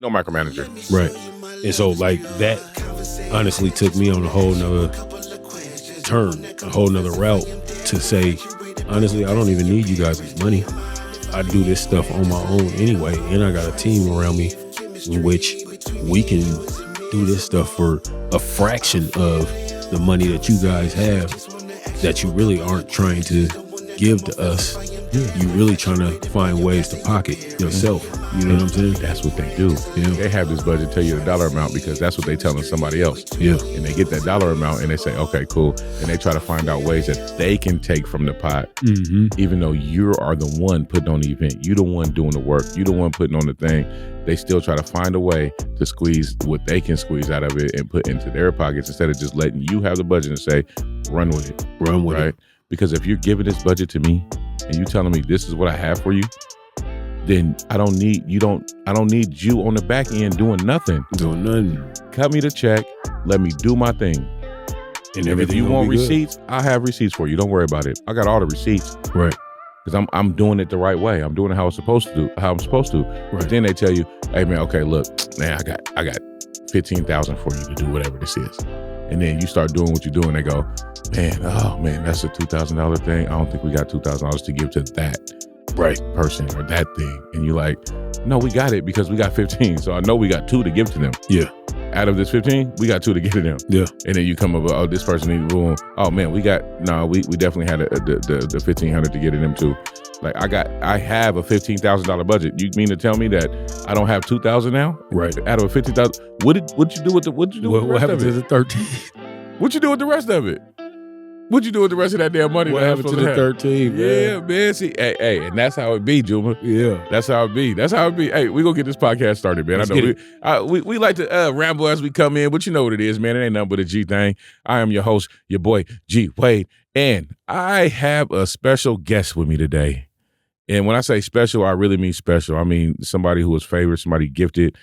No micromanager. Right. And so like that honestly took me on a whole nother turn, a whole nother route to say, honestly, I don't even need you guys' money. I do this stuff on my own anyway, and I got a team around me in which we can do this stuff for a fraction of the money that you guys have that you really aren't trying to give to us. You're really trying to find ways to pocket yourself. You know what I'm saying? That's what they do. Yeah. They have this budget, tell you the dollar amount because that's what they telling somebody else. Yeah. And they get that dollar amount and they say, okay, cool. And they try to find out ways that they can take from the pot, even though you are the one putting on the event. You the one doing the work. You the one putting on the thing. They still try to find a way to squeeze what they can squeeze out of it and put into their pockets instead of just letting you have the budget and say, run with it. Run with it. Because if you're giving this budget to me and you telling me this is what I have for you, then I don't need you on the back end doing nothing. Doing nothing. Cut me the check. Let me do my thing. And if you want receipts, I have receipts for you. Don't worry about it. I got all the receipts. Right. Because I'm doing it the right way. I'm doing it how I'm supposed to. Right. But then they tell you, hey man, okay, look, man, I got $15,000 for you to do whatever this is. And then you start doing what you're doing. They go, man, that's a $2,000 thing. I don't think we got $2,000 to give to that person or that thing. And you're like, no, we got it because we got 15. So I know we got 2 to give to them. Yeah. Out of this 15, we got 2 to give to them. Yeah. And then you come up with, oh, this person needs room. Oh man, we definitely had the $1,500 to get to them too. Like I have a $15,000 budget. You mean to tell me that I don't have $2,000 now? Right. Out of a $15,000, what you do with the rest of it? What happened to the 13? What you do with the rest of it? What you do with the rest of that damn money? What happened to the 13? Yeah, man. See, hey, and that's how it be, Juma. Yeah, that's how it be. Hey, we gonna get this podcast started, man. Let's I know we like to ramble as we come in, but you know what it is, man. It ain't nothing but a G thing. I am your host, your boy G Wade, and I have a special guest with me today. And when I say special, I really mean special. I mean somebody who is favored, somebody gifted.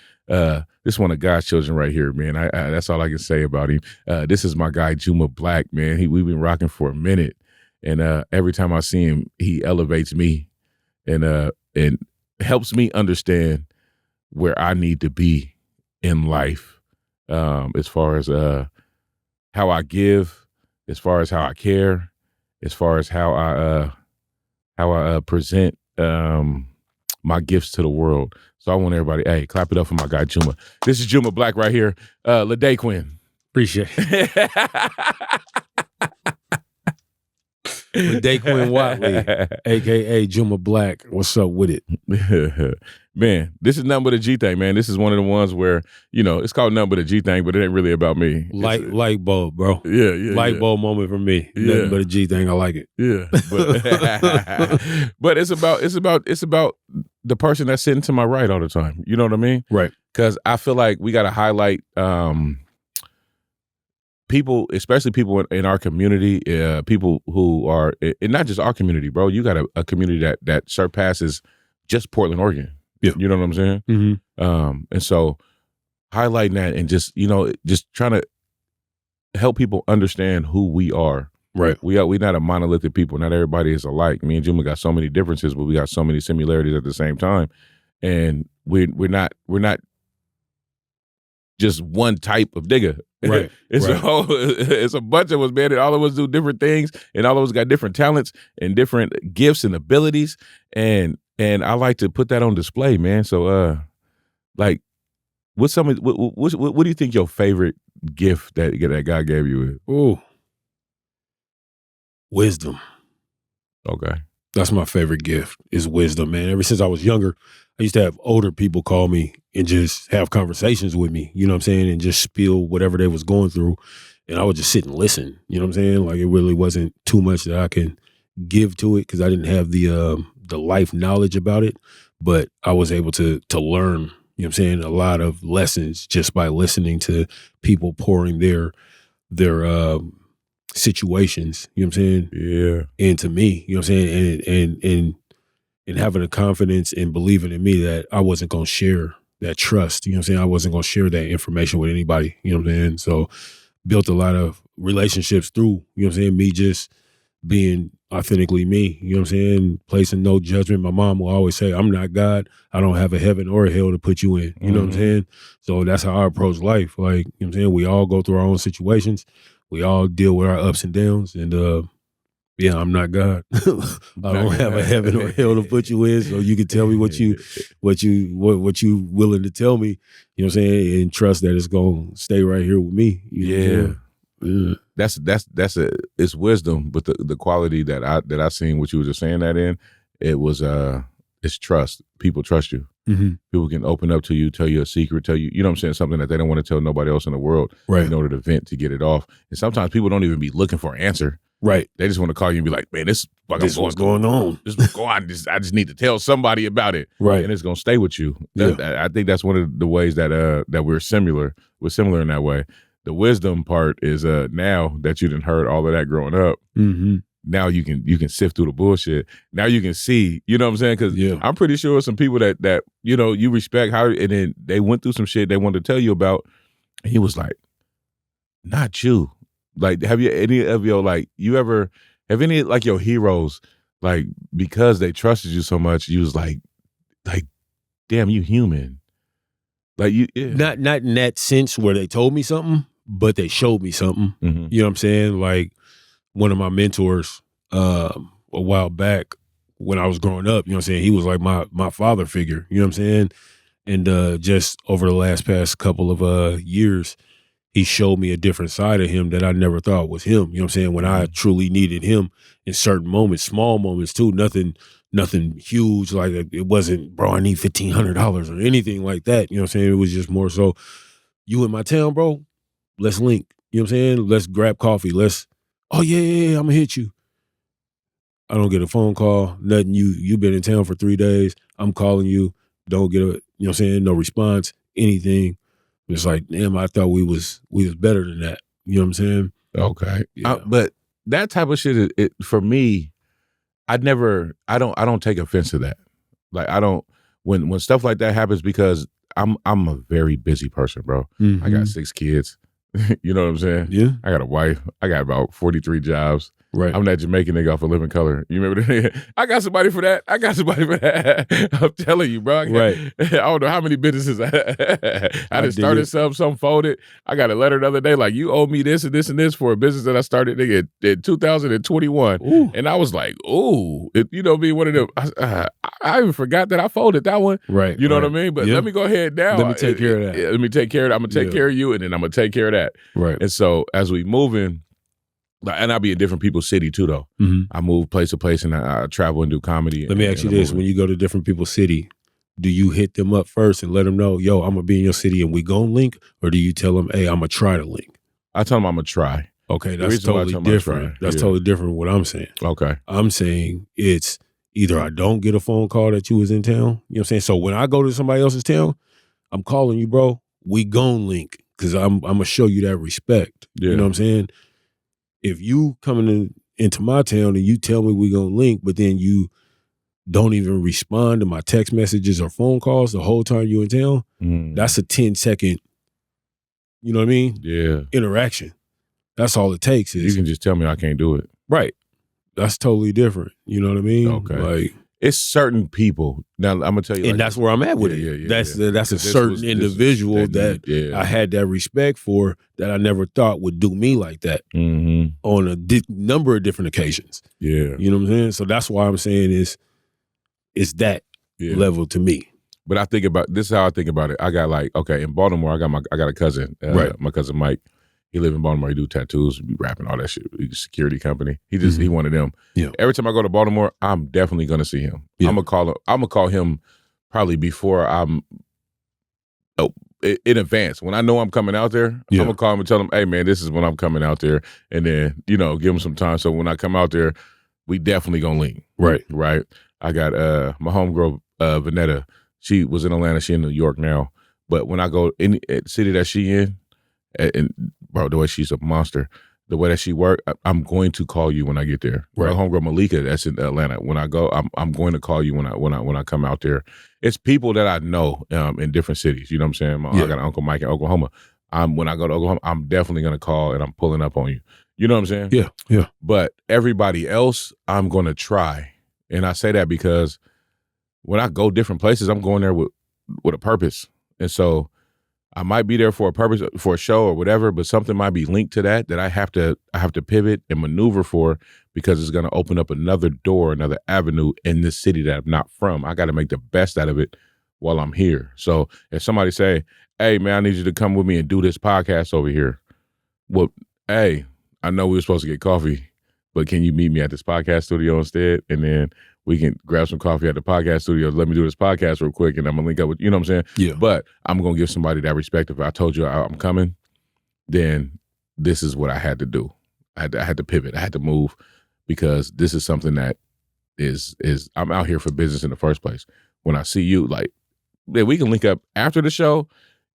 This one of God's children right here, man. I that's all I can say about him. This is my guy, Juma Blaq, man. We've been rocking for a minute. And every time I see him, he elevates me and helps me understand where I need to be in life, as far as how I give, as far as how I care, as far as how I present my gifts to the world. So I want everybody, hey, clap it up for my guy, Juma. This is Juma Blaq right here. LaDaquin. Appreciate it. LaDaquin Watley, a.k.a. Juma Blaq. What's up with it? Man, this is nothing but a G thing, man. This is one of the ones where, it's called nothing but a G thing, but it ain't really about me. Light bulb, bro. Yeah. Light bulb moment for me. Yeah. Nothing but a G thing. I like it. Yeah. But it's about the person that's sitting to my right all the time. You know what I mean? Right. Because I feel like we got to highlight people, especially people in our community, people who are, and not just our community, bro. You got a community that surpasses just Portland, Oregon. Yeah. You know what I'm saying? Mm-hmm. And so highlighting that and just trying to help people understand who we are. Right. We're not a monolithic people. Not everybody is alike. Me and Juma got so many differences, but we got so many similarities at the same time. And we're not just one type of nigga. Right. It's a bunch of us, man, and all of us do different things, and all of us got different talents and different gifts and abilities. And I like to put that on display, man. So like what do you think your favorite gift that God gave you is? Ooh. Wisdom. Okay. That's my favorite gift, is wisdom, man. Ever since I was younger, I used to have older people call me and just have conversations with me, you know what I'm saying, and just spill whatever they was going through. And I would just sit and listen, you know what I'm saying? Like, it really wasn't too much that I can give to it because I didn't have the life knowledge about it. But I was able to learn, you know what I'm saying, a lot of lessons just by listening to people pouring their situations, you know what I'm saying? Yeah. Into me, you know what I'm saying? And having a confidence and believing in me that I wasn't going to share that trust, you know what I'm saying? I wasn't going to share that information with anybody, you know what I'm saying? So built a lot of relationships through, you know what I'm saying, me just being authentically me. You know what I'm saying? Placing no judgment. My mom will always say, I'm not God. I don't have a heaven or a hell to put you in. You know what I'm saying? So that's how I approach life. Like, you know what I'm saying? We all go through our own situations. We all deal with our ups and downs. And yeah, I'm not God. I don't have a heaven or hell to put you in. So you can tell me what you willing to tell me, you know what I'm saying? And trust that it's gonna stay right here with me. You know It's wisdom, but the quality that I seen what you were just saying that in, it was it's trust. People trust you. People can open up to you, tell you a secret, tell you, you know what I'm saying, something that they don't want to tell nobody else in the world in order to vent, to get it off. And sometimes people don't even be looking for an answer. Right. They just want to call you and be like, man, this what's going on. This is going on. I just need to tell somebody about it. Right. And it's gonna stay with you. I think that's one of the ways that we're similar. We're similar in that way. The wisdom part is now that you done heard all of that growing up, now you can sift through the bullshit. Now you can see, you know what I'm saying? Because I'm pretty sure some people that you know you respect how, and then they went through some shit they wanted to tell you about, and he was like, not you. Like, have you any of your have any like your heroes, like, because they trusted you so much, you was like, damn, you human. Like you, not in that sense where they told me something, but they showed me something. You know what I'm saying? Like one of my mentors a while back when I was growing up, you know what I'm saying? He was like my father figure, you know what I'm saying? And just over the past couple of years, he showed me a different side of him that I never thought was him. You know what I'm saying? When I truly needed him in certain moments, small moments too, nothing huge. Like it wasn't, bro, I need $1,500 or anything like that. You know what I'm saying? It was just more so, you in my town, bro, let's link. You know what I'm saying? Let's grab coffee. Oh yeah, I'm gonna hit you. I don't get a phone call, nothing. You've been in town for 3 days. I'm calling you. Don't get you know what I'm saying? No response, anything. It's like, damn, I thought we was better than that. You know what I'm saying? Okay. Yeah. But that type of shit, it for me, I don't take offense to that. Like I don't, when stuff like that happens, because I'm a very busy person, bro. I got 6 kids. You know what I'm saying? Yeah. I got a wife. I got about 43 jobs. Right. I'm that Jamaican nigga off of Living Color. You remember that? I got somebody for that. I'm telling you, bro. Right. I don't know how many businesses I just started some folded. I got a letter the other day like, you owe me this and this and this for a business that I started nigga in 2021. Ooh. And I was like, ooh, you know, being one of them. I even forgot that I folded that one. Right. You know what I mean? But let me go ahead now. Let me take care of that. Let me take care of that. I'm going to take care of you, and then I'm going to take care of that. Right. And so as we move in, and I'll be in different people's city too, though. I move place to place, and I travel and do comedy. Let me ask you this: when you go to different people's city, do you hit them up first and let them know, yo, I'm gonna be in your city and we gonna link, or do you tell them, hey, I'm gonna try to link? I tell them I'm gonna try. Okay, that's totally different. That's totally different from what I'm saying. Okay, I'm saying it's either I don't get a phone call that you was in town. You know what I'm saying? So when I go to somebody else's town, I'm calling you, bro. We gon' link because I'm gonna show you that respect. Yeah. You know what I'm saying? If you coming into my town and you tell me we gonna link, but then you don't even respond to my text messages or phone calls the whole time you in town, that's a 10-second, you know what I mean? Yeah. Interaction. That's all it takes. You can just tell me I can't do it. Right. That's totally different. You know what I mean? Okay. Like, it's certain people. Now I'm gonna tell you, and that's where I'm at with it. Yeah, that's a certain individual that I had that respect for that I never thought would do me like that on a number of different occasions. Yeah, you know what I'm saying. So that's why I'm saying it's that level to me. But I think about this is how I think about it. I got like, okay, in Baltimore, I got a cousin, right? My cousin Mike. He live in Baltimore. He do tattoos, be rapping, all that shit. He's a security company. He one of them. Yeah. Every time I go to Baltimore, I'm definitely gonna see him. Yeah. I'm gonna call him probably before I'm in advance. When I know I'm coming out there, I'm gonna call him and tell him, hey man, this is when I'm coming out there, and then give him some time. So when I come out there, we definitely gonna link. Right. Right. I got my homegirl Vanetta. She was in Atlanta. She in New York now. But when I go in the city that she in, and bro, the way she's a monster, the way that she work, I'm going to call you when I get there. Right. My homegirl Malika, that's in Atlanta. When I go, I'm going to call you when I come out there. It's people that I know in different cities. You know what I'm saying? I got an Uncle Mike in Oklahoma. when I go to Oklahoma, I'm definitely gonna call and I'm pulling up on you. You know what I'm saying? Yeah, yeah. But everybody else, I'm gonna try. And I say that because when I go different places, I'm going there with a purpose. And so I might be there for a purpose, for a show or whatever, but something might be linked to that I have to pivot and maneuver for, because it's going to open up another door, another avenue in this city that I'm not from. I got to make the best out of it while I'm here. So if somebody say, hey man, I need you to come with me and do this podcast over here. Well, hey, I know we were supposed to get coffee, but can you meet me at this podcast studio instead? And then we can grab some coffee at the podcast studio. Let me do this podcast real quick, and I'm gonna link up with, you know what I'm saying? Yeah. But I'm gonna give somebody that respect. If I told you I'm coming, then this is what I had to do. I had to pivot. I had to move, because this is something that is I'm out here for business in the first place. When I see you, like, man, we can link up after the show,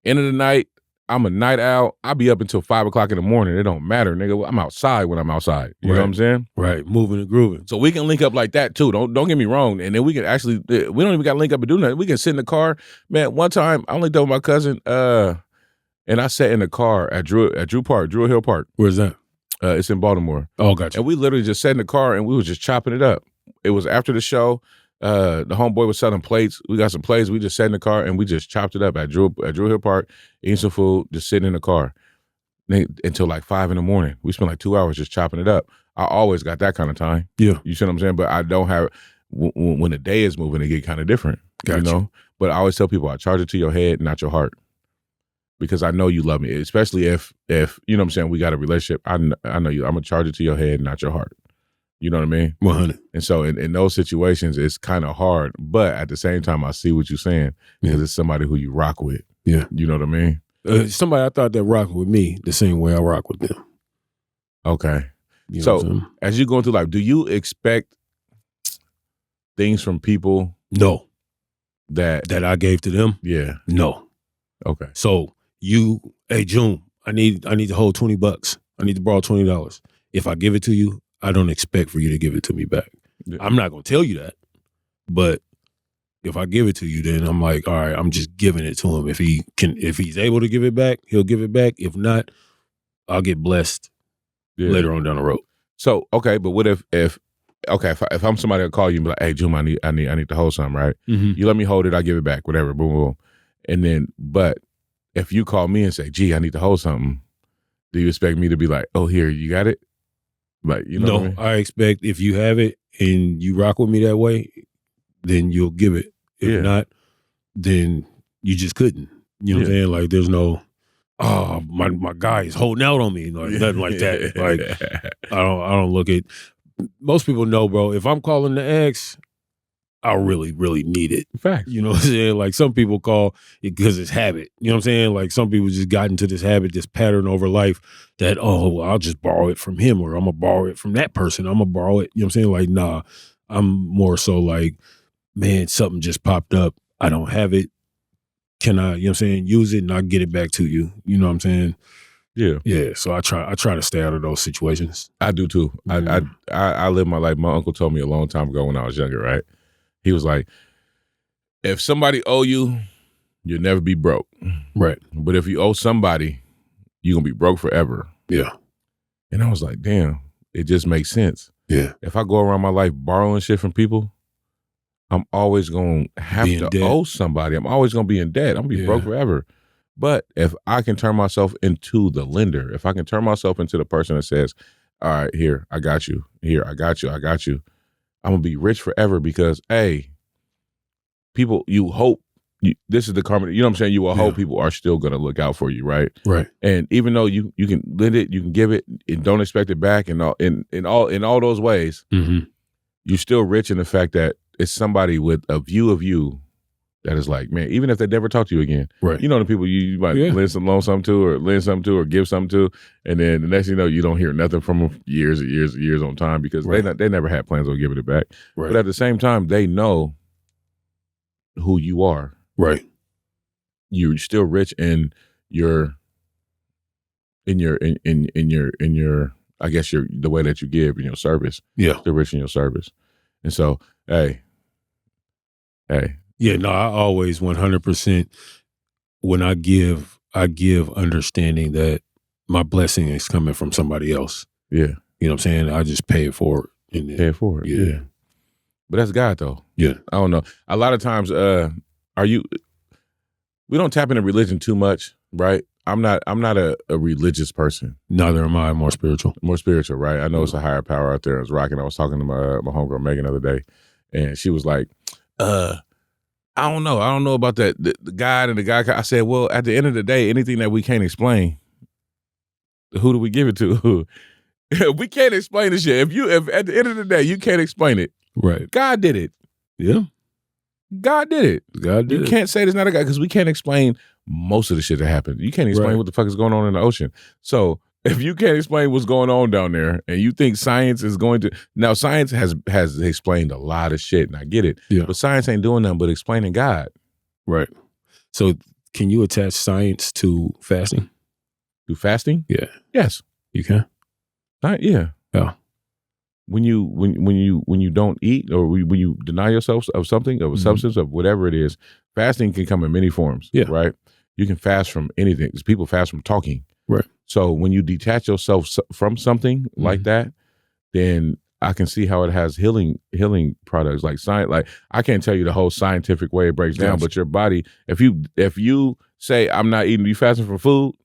end of the night. I'm a night owl. I'll be up until 5 o'clock in the morning. It don't matter, nigga. I'm outside when I'm outside. You know what I'm saying? Right. Moving and grooving. So we can link up like that too. Don't get me wrong. And then we can actually, we don't even got to link up and do nothing. We can sit in the car. Man, one time I linked up with my cousin, and I sat in the car at Drew Hill Park. Where's that? It's in Baltimore. Oh, gotcha. And we literally just sat in the car and we was just chopping it up. It was after the show. The homeboy was selling plates. We got some plates. We just sat in the car and we just chopped it up at Drew Hill Park, eating some food, just sitting in the car until like 5 a.m. We spent like 2 hours just chopping it up. I always got that kind of time. Yeah. You see what I'm saying? But I don't have, when the day is moving, it get kind of different. Gotcha. You know? But I always tell people, I charge it to your head, not your heart. Because I know you love me, especially if you know what I'm saying, we got a relationship. I know you. I'm going to charge it to your head, not your heart. You know what I mean? 100. And so in those situations, it's kind of hard. But at the same time, I see what you're saying, because it's somebody who you rock with. Yeah. You know what I mean? Somebody I thought that rocked with me the same way I rock with them. Okay. You know So as you go into life, do you expect things from people? No. That I gave to them? Yeah. No. Okay. So hey June, I need to hold $20. I need to borrow $20. If I give it to you, I don't expect for you to give it to me back. Yeah. I'm not going to tell you that, but if I give it to you, then I'm like, all right, I'm just giving it to him. If he's able to give it back, he'll give it back. If not, I'll get blessed later on down the road. So, okay, but what if I'm somebody that call you and be like, hey, Juma, I need to hold something, right? Mm-hmm. You let me hold it, I give it back, whatever, boom, boom. And then, but if you call me and say, gee, I need to hold something, do you expect me to be like, oh, here, you got it? Like, you know no, what I mean? I expect if you have it and you rock with me that way, then you'll give it. If not, then you just couldn't. You know what I'm saying? Like, there's no, oh, my guy is holding out on me, like nothing like that. Like, I don't look at. Most people know, bro. If I'm calling the ex, I really, really need it. Fact. You know what I'm saying? Like, some people call it because it's habit. You know what I'm saying? Like, some people just got into this habit, this pattern over life that, oh, well, I'll just borrow it from him, or I'm going to borrow it from that person. I'm going to borrow it. You know what I'm saying? Like, nah, I'm more so like, man, something just popped up. I don't have it. Can I, you know what I'm saying, use it and I'll get it back to you. You know what I'm saying? Yeah. Yeah. So I try to stay out of those situations. I do too. Mm-hmm. I live my life. My uncle told me a long time ago when I was younger, right? He was like, if somebody owe you, you'll never be broke. Right. But if you owe somebody, you're going to be broke forever. Yeah. And I was like, damn, it just makes sense. Yeah. If I go around my life borrowing shit from people, I'm always going to have to owe somebody. I'm always going to be in debt. I'm going to be broke forever. But if I can turn myself into the lender, if I can turn myself into the person that says, all right, here, I got you. Here, I got you. I'm going to be rich forever because, hey, people, you hope, this is the karma, you know what I'm saying? You will hope people are still going to look out for you, right? Right. And even though you can lend it, you can give it, and don't expect it back, and in all those ways, you're still rich in the fact that it's somebody with a view of you that is like, man, even if they never talk to you again, right? You know the people you might loan something to, or give something to, and then the next thing you know, you don't hear nothing from them years and years and years on time because they never had plans on giving it back. Right. But at the same time, they know who you are. Right. You're still rich in your I guess the way that you give in your service. Yeah. Still rich in your service. And so, hey. Yeah, no, I always 100%, when I give, I give understanding that my blessing is coming from somebody else. Yeah. You know what I'm saying? I just pay it forward. And then, Pay it forward. Yeah. But that's God though. Yeah. I don't know. A lot of times, we don't tap into religion too much, right? I'm not a religious person. Neither am I. More spiritual. More spiritual, right? I know it's a higher power out there. It's rocking. I was talking to my homegirl Megan the other day, and she was like, I don't know. I don't know about that the God and the God. I said, well, at the end of the day, anything that we can't explain, who do we give it to? We can't explain this shit. If at the end of the day you can't explain it, right? God did it. Yeah. God did it. God did it. You can't say there's not a God because we can't explain most of the shit that happened. You can't explain what the fuck is going on in the ocean. So if you can't explain what's going on down there and you think science is going to... Now, science has explained a lot of shit, and I get it. Yeah. But science ain't doing nothing but explaining God. Right. So can you attach science to fasting? To fasting? Yeah. Yes. You can? Yeah. Yeah. When you don't eat or when you deny yourself of something, of a substance, of whatever it is, fasting can come in many forms. Yeah. Right? You can fast from anything. People fast from talking. Right. So when you detach yourself from something like that, then I can see how it has healing products like science. Like I can't tell you the whole scientific way it breaks down, but your body, if you say I'm not eating, you fasting from food,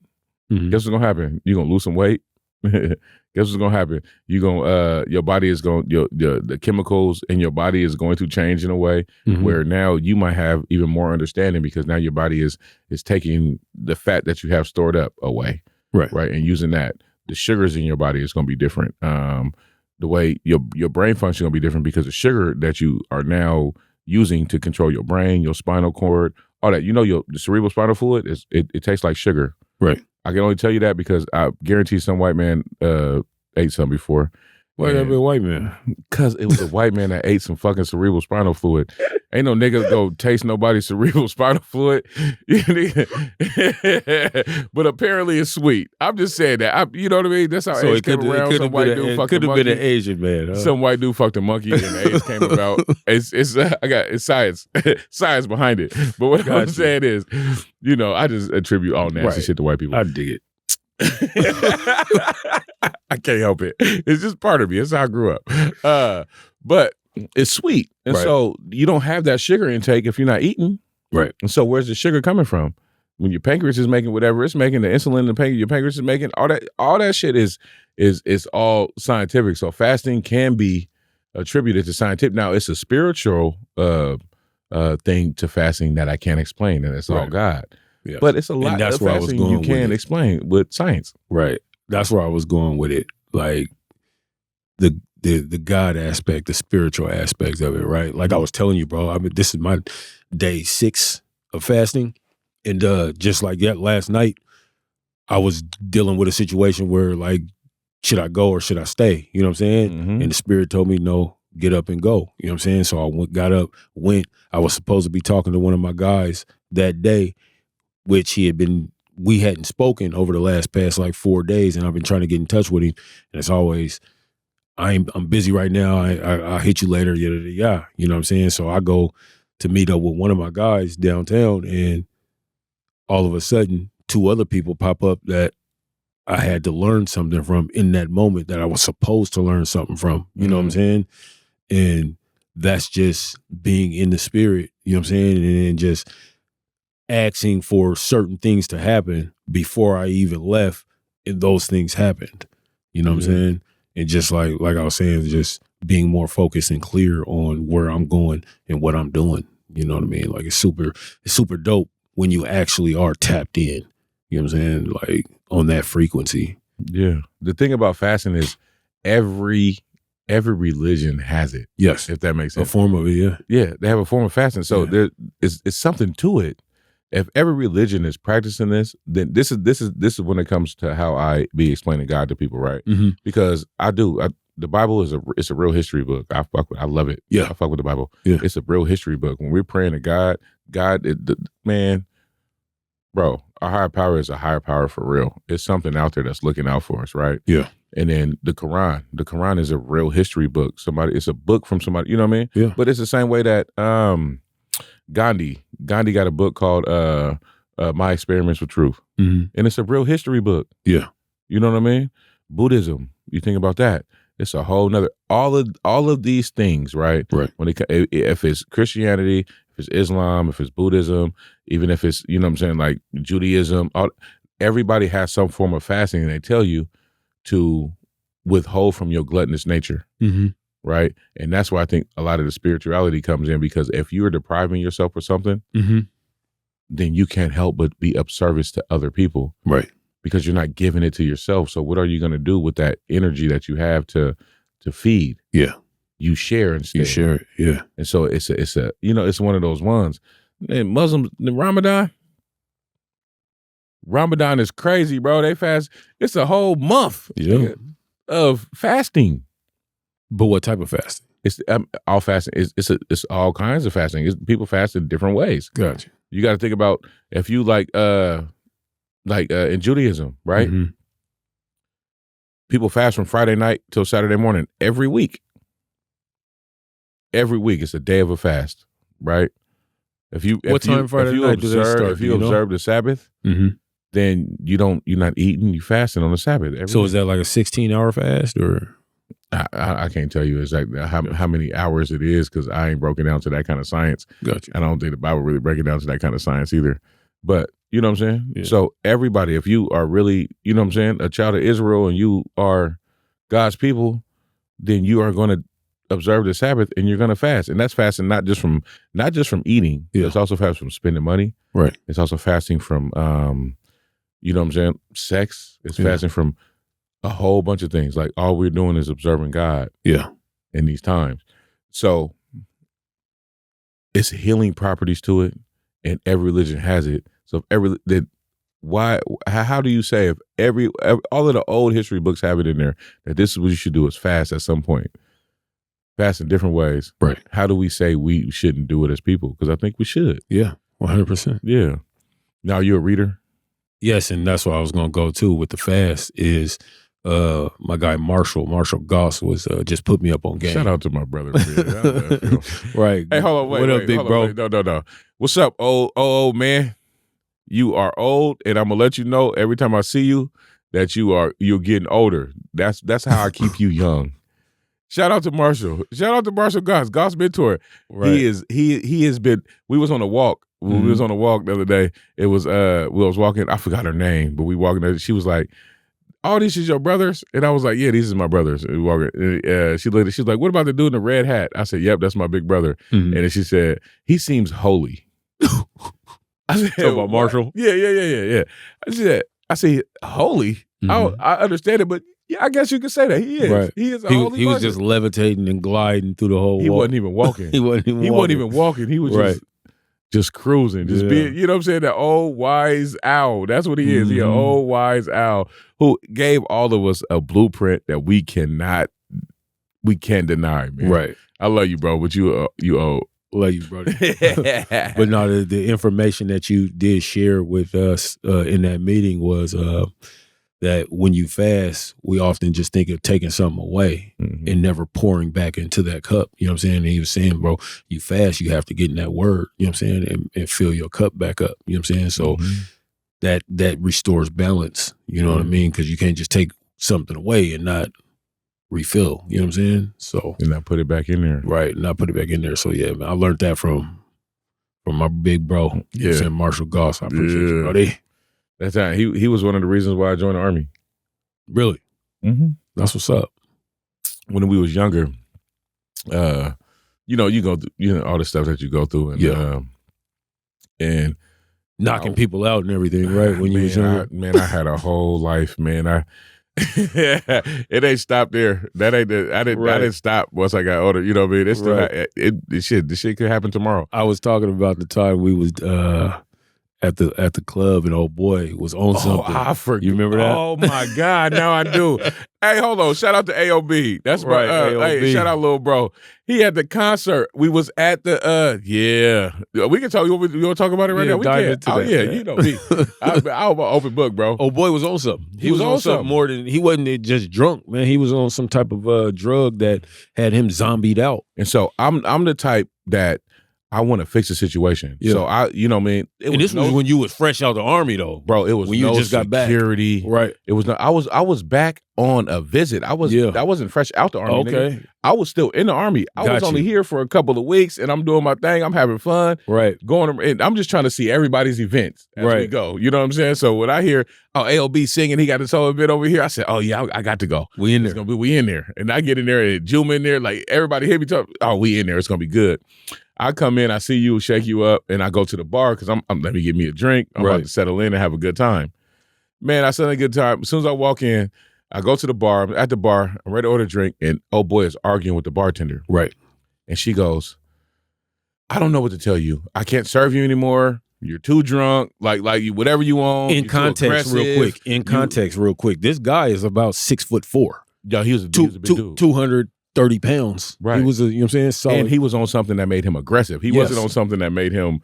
guess what's gonna happen? You're gonna lose some weight. Guess what's gonna happen? You're gonna your body is going the chemicals in your body is going to change in a way where now you might have even more understanding because now your body is taking the fat that you have stored up away. Right. And using that. The sugars in your body is gonna be different. The way your brain function is gonna be different because the sugar that you are now using to control your brain, your spinal cord, all that. You know, the cerebral spinal fluid it tastes like sugar. Right. I can only tell you that because I guarantee some white man ate some before. Why that be a white man? Because it was a white man that ate some fucking cerebral spinal fluid. Ain't no nigga go taste nobody's cerebral spinal fluid. But apparently it's sweet. I'm just saying that. You know what I mean? That's how AIDS came around. Some white dude fucked a monkey. Could have been an Asian man. Huh? Some white dude fucked a monkey and the AIDS came about. It's science. Science behind it. But what I'm saying is, I just attribute all nasty shit to white people. I dig it. I can't help it. It's just part of me. It's how I grew up. But it's sweet. And so you don't have that sugar intake if you're not eating. Right. And so where's the sugar coming from? When your pancreas is making whatever it's making, the insulin your pancreas is making, all that shit is all scientific. So fasting can be attributed to scientific. Now it's a spiritual thing to fasting that I can't explain, and it's all God. Yes. But it's a lot of fasting you can explain with science. Right. That's where I was going with it. Like the God aspect, the spiritual aspects of it, right? Like I was telling you, bro, I mean, this is my day 6 of fasting. And just like that last night, I was dealing with a situation where like, should I go or should I stay? You know what I'm saying? Mm-hmm. And the spirit told me, no, get up and go. You know what I'm saying? So I got up, went. I was supposed to be talking to one of my guys that day, which we hadn't spoken over the past like 4 days, and I've been trying to get in touch with him. And it's always, I'm busy right now. I'll hit you later. Yada, yada, yada. You know what I'm saying? So I go to meet up with one of my guys downtown, and all of a sudden, 2 other people pop up that I had to learn something from in that moment that I was supposed to learn something from. You know what I'm saying? And that's just being in the spirit. You know what I'm saying? And then just asking for certain things to happen before I even left, and those things happened. You know what I'm saying? And just like I was saying, just being more focused and clear on where I'm going and what I'm doing. You know what I mean? Like it's super dope when you actually are tapped in. You know what I'm saying? Like on that frequency. Yeah. The thing about fasting is every religion has it. Yes. If that makes sense. A form of it, yeah. Yeah. They have a form of fasting. So it's something to it. If every religion is practicing this, then this is when it comes to how I be explaining God to people, right? Mm-hmm. Because the Bible it's a real history book. I love it. Yeah, I fuck with the Bible. Yeah, it's a real history book. When we're praying to God, man, bro, our higher power is a higher power for real. It's something out there that's looking out for us, right? Yeah. And then the Quran is a real history book. It's a book from somebody. You know what I mean? Yeah. But it's the same way that Gandhi got a book called My Experiments with Truth. Mm-hmm. And it's a real history book. Yeah. You know what I mean? Buddhism, you think about that. It's a whole nother, all of these things, right? Right. If it's Christianity, if it's Islam, if it's Buddhism, even if it's, you know what I'm saying, like Judaism, everybody has some form of fasting, and they tell you to withhold from your gluttonous nature, Mm-hmm. right? And that's why I think a lot of the spirituality comes in, because if you're depriving yourself of something, Mm-hmm. then you can't help but be of service to other people. Right. Because you're not giving it to yourself. So what are you going to do with that energy that you have to feed? Yeah. You share instead. You share it. Yeah. And so it's a it's one of those ones. And Muslims, Ramadan is crazy, bro. They fast. It's a whole month of fasting. But what type of fasting? It's all fasting. It's all kinds of fasting. People fast in different ways. Gotcha. You got to think about if you like in Judaism, right? Mm-hmm. People fast from Friday night till Saturday morning every week. Every week, it's a day of a fast, right? If you observe the Sabbath, mm-hmm. then you're not eating. You fasting on the Sabbath. So is that like a 16-hour fast, or? I can't tell you exactly how many hours it is, because I ain't broken down to that kind of science. Gotcha. I don't think the Bible really break it down to that kind of science either. But you know what I'm saying? Yeah. So everybody, if you are really, you know what I'm saying, a child of Israel and you are God's people, then you are going to observe the Sabbath and you're going to fast. And that's fasting not just from eating. Yeah. It's also fasting from spending money. Right. It's also fasting from, you know what I'm saying, sex. It's fasting from a whole bunch of things. Like all we're doing is observing God. Yeah. In these times. So it's healing properties to it, and every religion has it. So how do you say if every all of the old history books have it in there that this is what you should do is fast at some point? Fast in different ways. Right. How do we say we shouldn't do it as people? Because I think we should. Yeah, 100%. Yeah. Now, you a reader? Yes, and that's what I was going to go to with the fast is my guy Marshall Goss was just put me up on game. Shout out to my brother. Man. Right. Hey, hold on. Wait, what up, big bro? No. What's up, old man? You are old, and I'm gonna let you know every time I see you that you're getting older. That's how I keep you young. Shout out to Marshall. Shout out to Marshall Goss mentor. Right. He has been. We was on a walk. When we was on a walk the other day, it was we was walking. I forgot her name, but we walking there. She was like, "Oh, these is your brothers?" And I was like, "Yeah, these is my brothers." And we walking. She was like, "What about the dude in the red hat?" I said, "Yep, that's my big brother." Mm-hmm. And then she said, "He seems holy." I said, "Talk about Marshall?" Yeah. I said, holy. Mm-hmm. I understand it, but yeah, I guess you could say that he is. Right. He is a holy. He was just levitating and gliding through the whole. He walk. wasn't even walking. He wasn't even walking. He was just cruising, just being. You know what I'm saying? That old wise owl. That's what he is. He an old wise owl who gave all of us a blueprint that we can't deny, man. Right. I love you, bro, but you old. Love you, brother. But no, the information that you did share with us in that meeting was that when you fast, we often just think of taking something away and never pouring back into that cup. You know what I'm saying? And he was saying, bro, you fast, you have to get in that word, you know what I'm saying, and fill your cup back up. You know what I'm saying? So that restores balance, you know what I mean? Because you can't just take something away and not refill, you know what I'm saying? So and not put it back in there. Right, not put it back in there. So yeah, man, I learned that from my big bro, you know what I'm saying, Marshall Goss. I appreciate you, buddy. That's how he was one of the reasons why I joined the Army. Really? Mm-hmm. That's what's up. When we was younger, you go through, all the stuff that you go through, and and knocking people out and everything, right? When you was younger, I had a whole life, man. It ain't stopped there. That ain't. I didn't stop once I got older. You know what I mean? It's still the shit could happen tomorrow. I was talking about the time we was at the club and old boy was on something. I forgot. You remember that? Oh my God! Now I do. Hey, hold on. Shout out to AOB. That's right. My hey, shout out, little bro. He had the concert. We was at the We can talk. You want to talk about it right now? We can. That. You know me. I was an open book, bro. Old boy was on something. He was on something more than he wasn't just drunk, man. He was on some type of drug that had him zombied out. And so I'm the type that I want to fix the situation. Yeah. So I, you know, man. This was when you was fresh out the army, though, bro. It was when no you just got back. security. Right. It was no. I was back on a visit. I wasn't fresh out the army. Okay. Nigga. I was still in the army. I was only here for a couple of weeks, and I'm doing my thing. I'm having fun. Right. Going, and I'm just trying to see everybody's events as we go. You know what I'm saying? So when I hear, ALB singing, he got his whole event over here, I said, oh yeah, I got to go. We in there. We in there. And I get in there, and Juma in there, like everybody hit me talk. Oh, we in there. It's gonna be good. I come in, I see you, shake you up, and I go to the bar because I'm let me get me a drink. I'm about to settle in and have a good time. Man, I settle in a good time. As soon as I walk in, I go to the bar. I'm at the bar. I'm ready to order a drink, and oh boy is arguing with the bartender. Right. And she goes, I don't know what to tell you. I can't serve you anymore. You're too drunk. Like you, whatever you want. In context, real quick. This guy is about 6'4". Yeah, he was a big dude. 230 pounds. Right. He was you know what I'm saying? Solid. And he was on something that made him aggressive. He wasn't on something that made him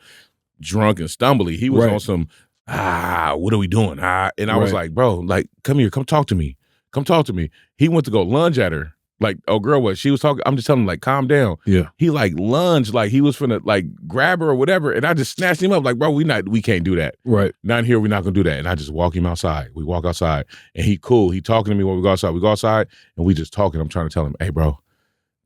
drunk and stumbly. He was on some, what are we doing? And I was like, bro, like, come here, come talk to me. Come talk to me. He went to go lunge at her. Like, oh girl, she was talking. I'm just telling him, like, calm down. Yeah. He like lunged, like he was finna like grab her or whatever. And I just snatched him up, like, bro, we can't do that. Right. Not here, we're not gonna do that. And I just walk him outside. We walk outside. And he cool. He talking to me when we go outside. We go outside and we just talking. I'm trying to tell him, hey bro,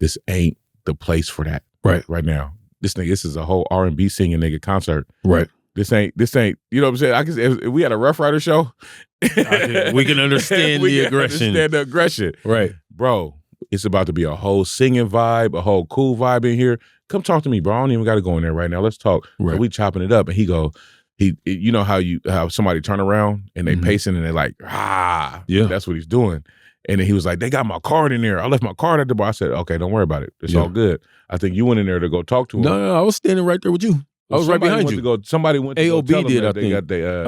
this ain't the place for that. Right now. This is a whole R&B singing nigga concert. Right. This ain't, you know what I'm saying? If we had a Rough Rider show, we can understand the aggression. Understand the aggression. Right. Bro, it's about to be a whole singing vibe, a whole cool vibe in here. Come talk to me, bro. I don't even got to go in there right now. Let's talk. Right. So we chopping it up, and you know how somebody turn around and they pacing and they're like, that's what he's doing. And then he was like, they got my card in there. I left my card at the bar. I said, okay, don't worry about it. It's all good. I think you went in there to go talk to him. No, I was standing right there with you. I was right behind you. Somebody went to AOB go tell did, them I that think. They got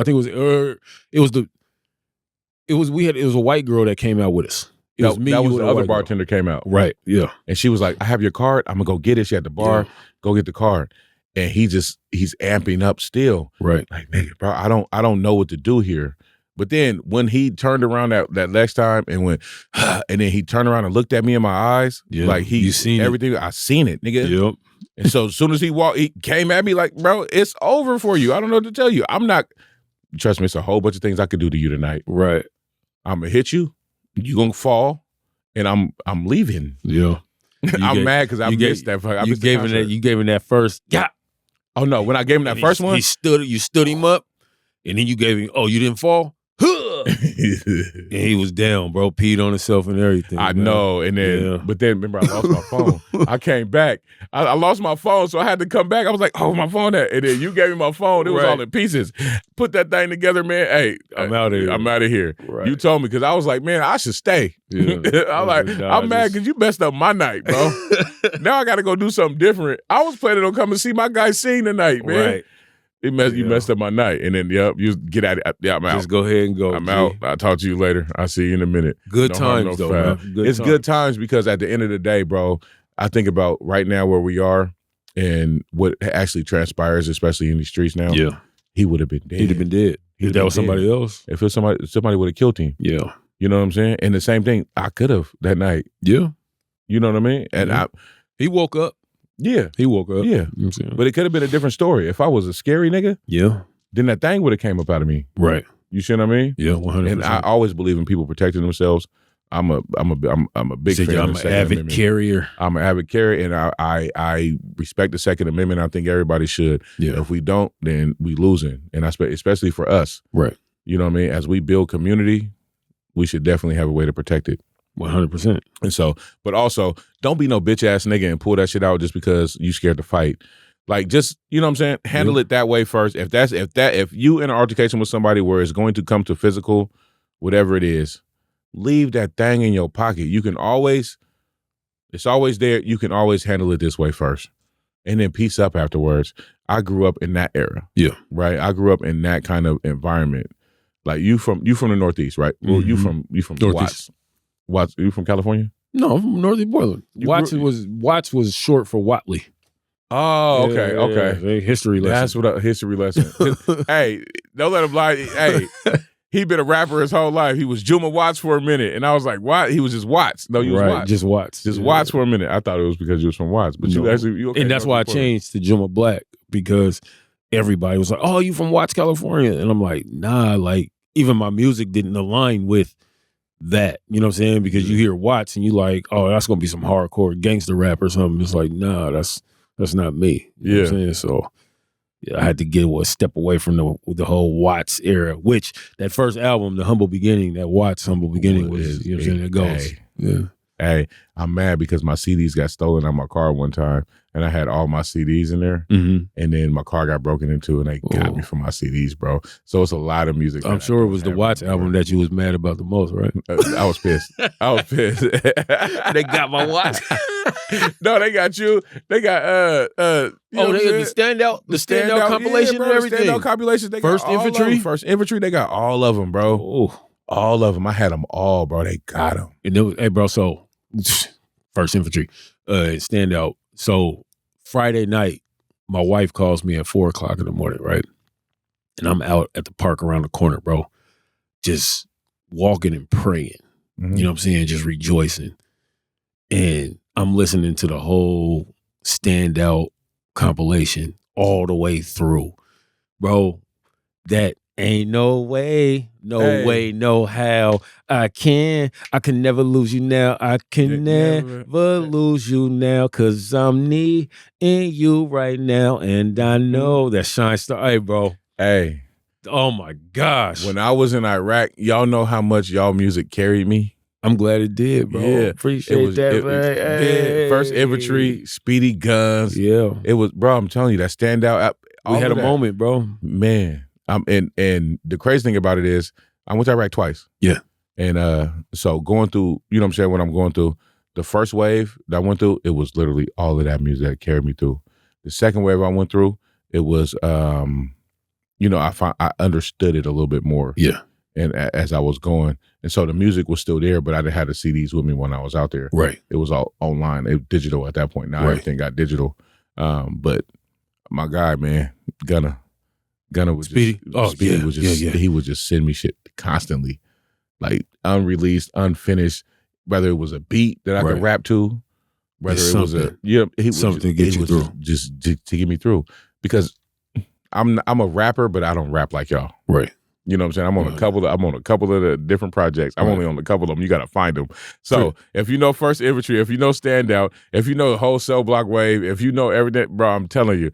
it was a white girl that came out with us. It was me. That was the other bartender came out. Right. Yeah. And she was like, I have your card. I'm gonna go get it. She at the bar. Yeah. Go get the card. And he's amping up still. Right. Like, nigga, bro, I don't know what to do here. But then when he turned around that next time and went, and then he turned around and looked at me in my eyes, like you seen everything. I seen it, nigga. Yep. And so as soon as he came at me like, bro, it's over for you. I don't know what to tell you. Trust me, it's a whole bunch of things I could do to you tonight. Right. I'm gonna hit you. You gonna fall, and I'm leaving. Yeah. I'm mad because I missed that. You gave him that first. Yeah. Oh no! When I gave him that first one, you stood him up, and then you gave him. Oh, you didn't fall. And he was down, bro. Peed on himself and everything. I know. And then, but then remember, I lost my phone. I came back. I lost my phone, so I had to come back. I was like, "Oh, my phone!" And then you gave me my phone. It was all in pieces. Put that thing together, man. Hey, I'm out of here. I'm out of here. Right. You told me because I was like, man, I should stay. Yeah. I'm mad because you messed up my night, bro. Now I got to go do something different. I was planning on coming to see my guy sing tonight, man. Right. You messed up my night. And then, you get at it. Yeah, I'm out. Just go ahead and go. I'm out. I'll talk to you later. I'll see you in a minute. Good times, though, man. Good times because at the end of the day, bro, I think about right now where we are and what actually transpires, especially in these streets now. Yeah. He would have been dead. He'd have been dead. If that was somebody else. If it was somebody would have killed him. Yeah. You know what I'm saying? And the same thing, I could have that night. Yeah. You know what I mean? And he woke up. Yeah. He woke up. Yeah. You know but it could have been a different story. If I was a scary nigga, then that thing would have came up out of me. Right. You see what I mean? Yeah, 100%. And I always believe in people protecting themselves. I'm a big fan I'm of the an Second avid Amendment. carrier. I'm an avid carrier, and I respect the Second Amendment. I think everybody should. Yeah. If we don't, then we losing. And especially for us. Right. You know what I mean? As we build community, we should definitely have a way to protect it. 100%. And so, but also, don't be no bitch ass nigga and pull that shit out just because you scared to fight. Like, just, you know what I'm saying? Handle it that way first. If you in an altercation with somebody where it's going to come to physical, whatever it is, leave that thing in your pocket. It's always there. You can always handle it this way first. And then peace up afterwards. I grew up in that era. Yeah. Right? I grew up in that kind of environment. Like, you from the Northeast, right? Well, you from Northeast. Watts, you from California? No, I'm from Northeast Portland. Watts was short for Watley. Oh, okay. History lesson. That's what history lesson. Hey, don't let him lie. Hey, He'd been a rapper his whole life. He was Juma Watts for a minute, and I was like, "What?" He was just Watts. No, he was Watts. Just Watts. Just Watts for a minute. I thought it was because you was from Watts, but you okay, and that's why I changed to Juma Blaq, because everybody was like, "Oh, you from Watts, California?" And I'm like, "Nah." Like, even my music didn't align with that. You know what I'm saying? Because you hear Watts and you like, "Oh, that's gonna be some hardcore gangster rap or something." It's like, nah, that's not me. You know what I'm saying? So yeah, I had to get a step away from the whole Watts era, which that first album, The Humble Beginning, that Watts Humble Beginning was, you know what I'm saying? It goes. Yeah. Hey, I'm mad because my CDs got stolen out of my car one time, and I had all my CDs in there, and then my car got broken into, and they got me for my CDs, bro. So it's a lot of music. I'm sure it was the Watts album that you was mad about the most, right? I was pissed. They got my Watts. No, they got you. They got they got the standout compilation, yeah, bro, and everything. The standout compilations. They First got all Infantry, of them. First Infantry. They got all of them, bro. Oh, all of them. I had them all, bro. They got them. And it was, hey, bro. So First Infantry, standout. So Friday night, my wife calls me at 4:00 in the morning, right? And I'm out at the park around the corner, bro, just walking and praying. You know what I'm saying? Just rejoicing. And I'm listening to the whole standout compilation all the way through. Bro, that ain't no way, no how. I can never lose you now. I can never lose you now, cause I'm needing you right now. And I know that Shine Star. Hey, bro. Hey. Oh my gosh. When I was in Iraq, y'all know how much y'all music carried me. I'm glad it did, bro. Yeah. Appreciate that, man. Hey. First Infantry, Speedy Guns. Yeah. It was, bro, I'm telling you, that standout. We had a moment, bro. Man. And the crazy thing about it is, I went to Iraq twice. Yeah. And so going through, you know what I'm saying, what I'm going through, the first wave that I went through, it was literally all of that music that carried me through. The second wave I went through, it was, I understood it a little bit more. Yeah. And as I was going. And so the music was still there, but I didn't have the CDs with me when I was out there. Right. It was all online. It was digital at that point. Now everything got digital. But my guy, man, Gunna was Speedy. Speedy was just he would just send me shit constantly. Like unreleased, unfinished, whether it was a beat that I could rap to, whether it was something to get you through. Just to get me through. Because I'm a rapper, but I don't rap like y'all. Right. You know what I'm saying? I'm on a couple of the different projects. I'm only on a couple of them. You got to find them. So if you know First Infantry, if you know Standout, if you know the whole Cell Block Wave, if you know everything, bro, I'm telling you,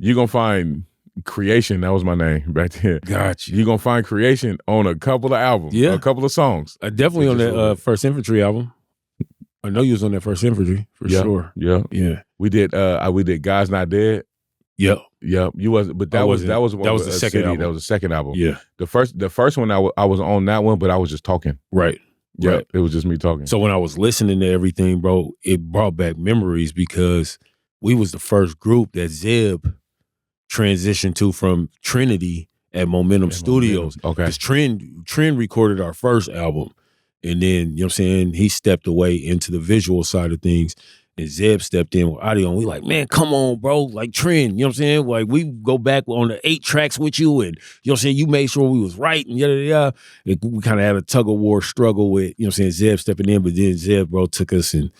you're going to find Creation. That was my name back then. Gotcha. You're going to find Creation on a couple of albums, a couple of songs. Definitely on that First Infantry album. I know you was on that First Infantry for sure. Yeah. We did God's Not Dead. Yep. You wasn't, but that was the second album. That was the second album. Yeah. The first one I was on that one, but I was just talking. Right. Yeah. Right. It was just me talking. So when I was listening to everything, bro, it brought back memories because we was the first group that Zeb transitioned to from Trinity at Momentum Studios. Okay. Because Trend recorded our first album. And then, you know what I'm saying, he stepped away into the visual side of things. And Zeb stepped in with audio, and we like, man, come on, bro. Like, Trend, you know what I'm saying? Like, we go back on the 8 tracks with you, and, you know what I'm saying, you made sure we was right, and yada. We kind of had a tug-of-war struggle with, you know what I'm saying, Zeb stepping in, but then Zeb, bro, took us and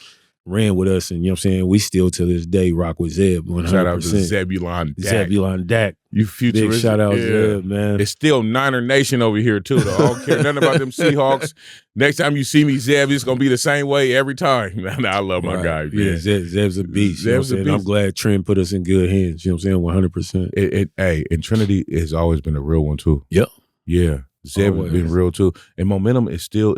ran with us, and, you know what I'm saying, we still, to this day, rock with Zeb 100%. Shout out to Zebulon Dak. Zebulon Dak. You futuristic. Big shout out Zeb, man. It's still Niner Nation over here, too, though. I don't care nothing about them Seahawks. Next time you see me, Zeb, it's going to be the same way every time. I love my guy, man. Yeah, Zeb's a beast. You know what I'm saying? I'm glad Trent put us in good hands. You know what I'm saying? 100%. And Trinity has always been a real one, too. Yep. Yeah. Zeb has been real, too. And Momentum is still,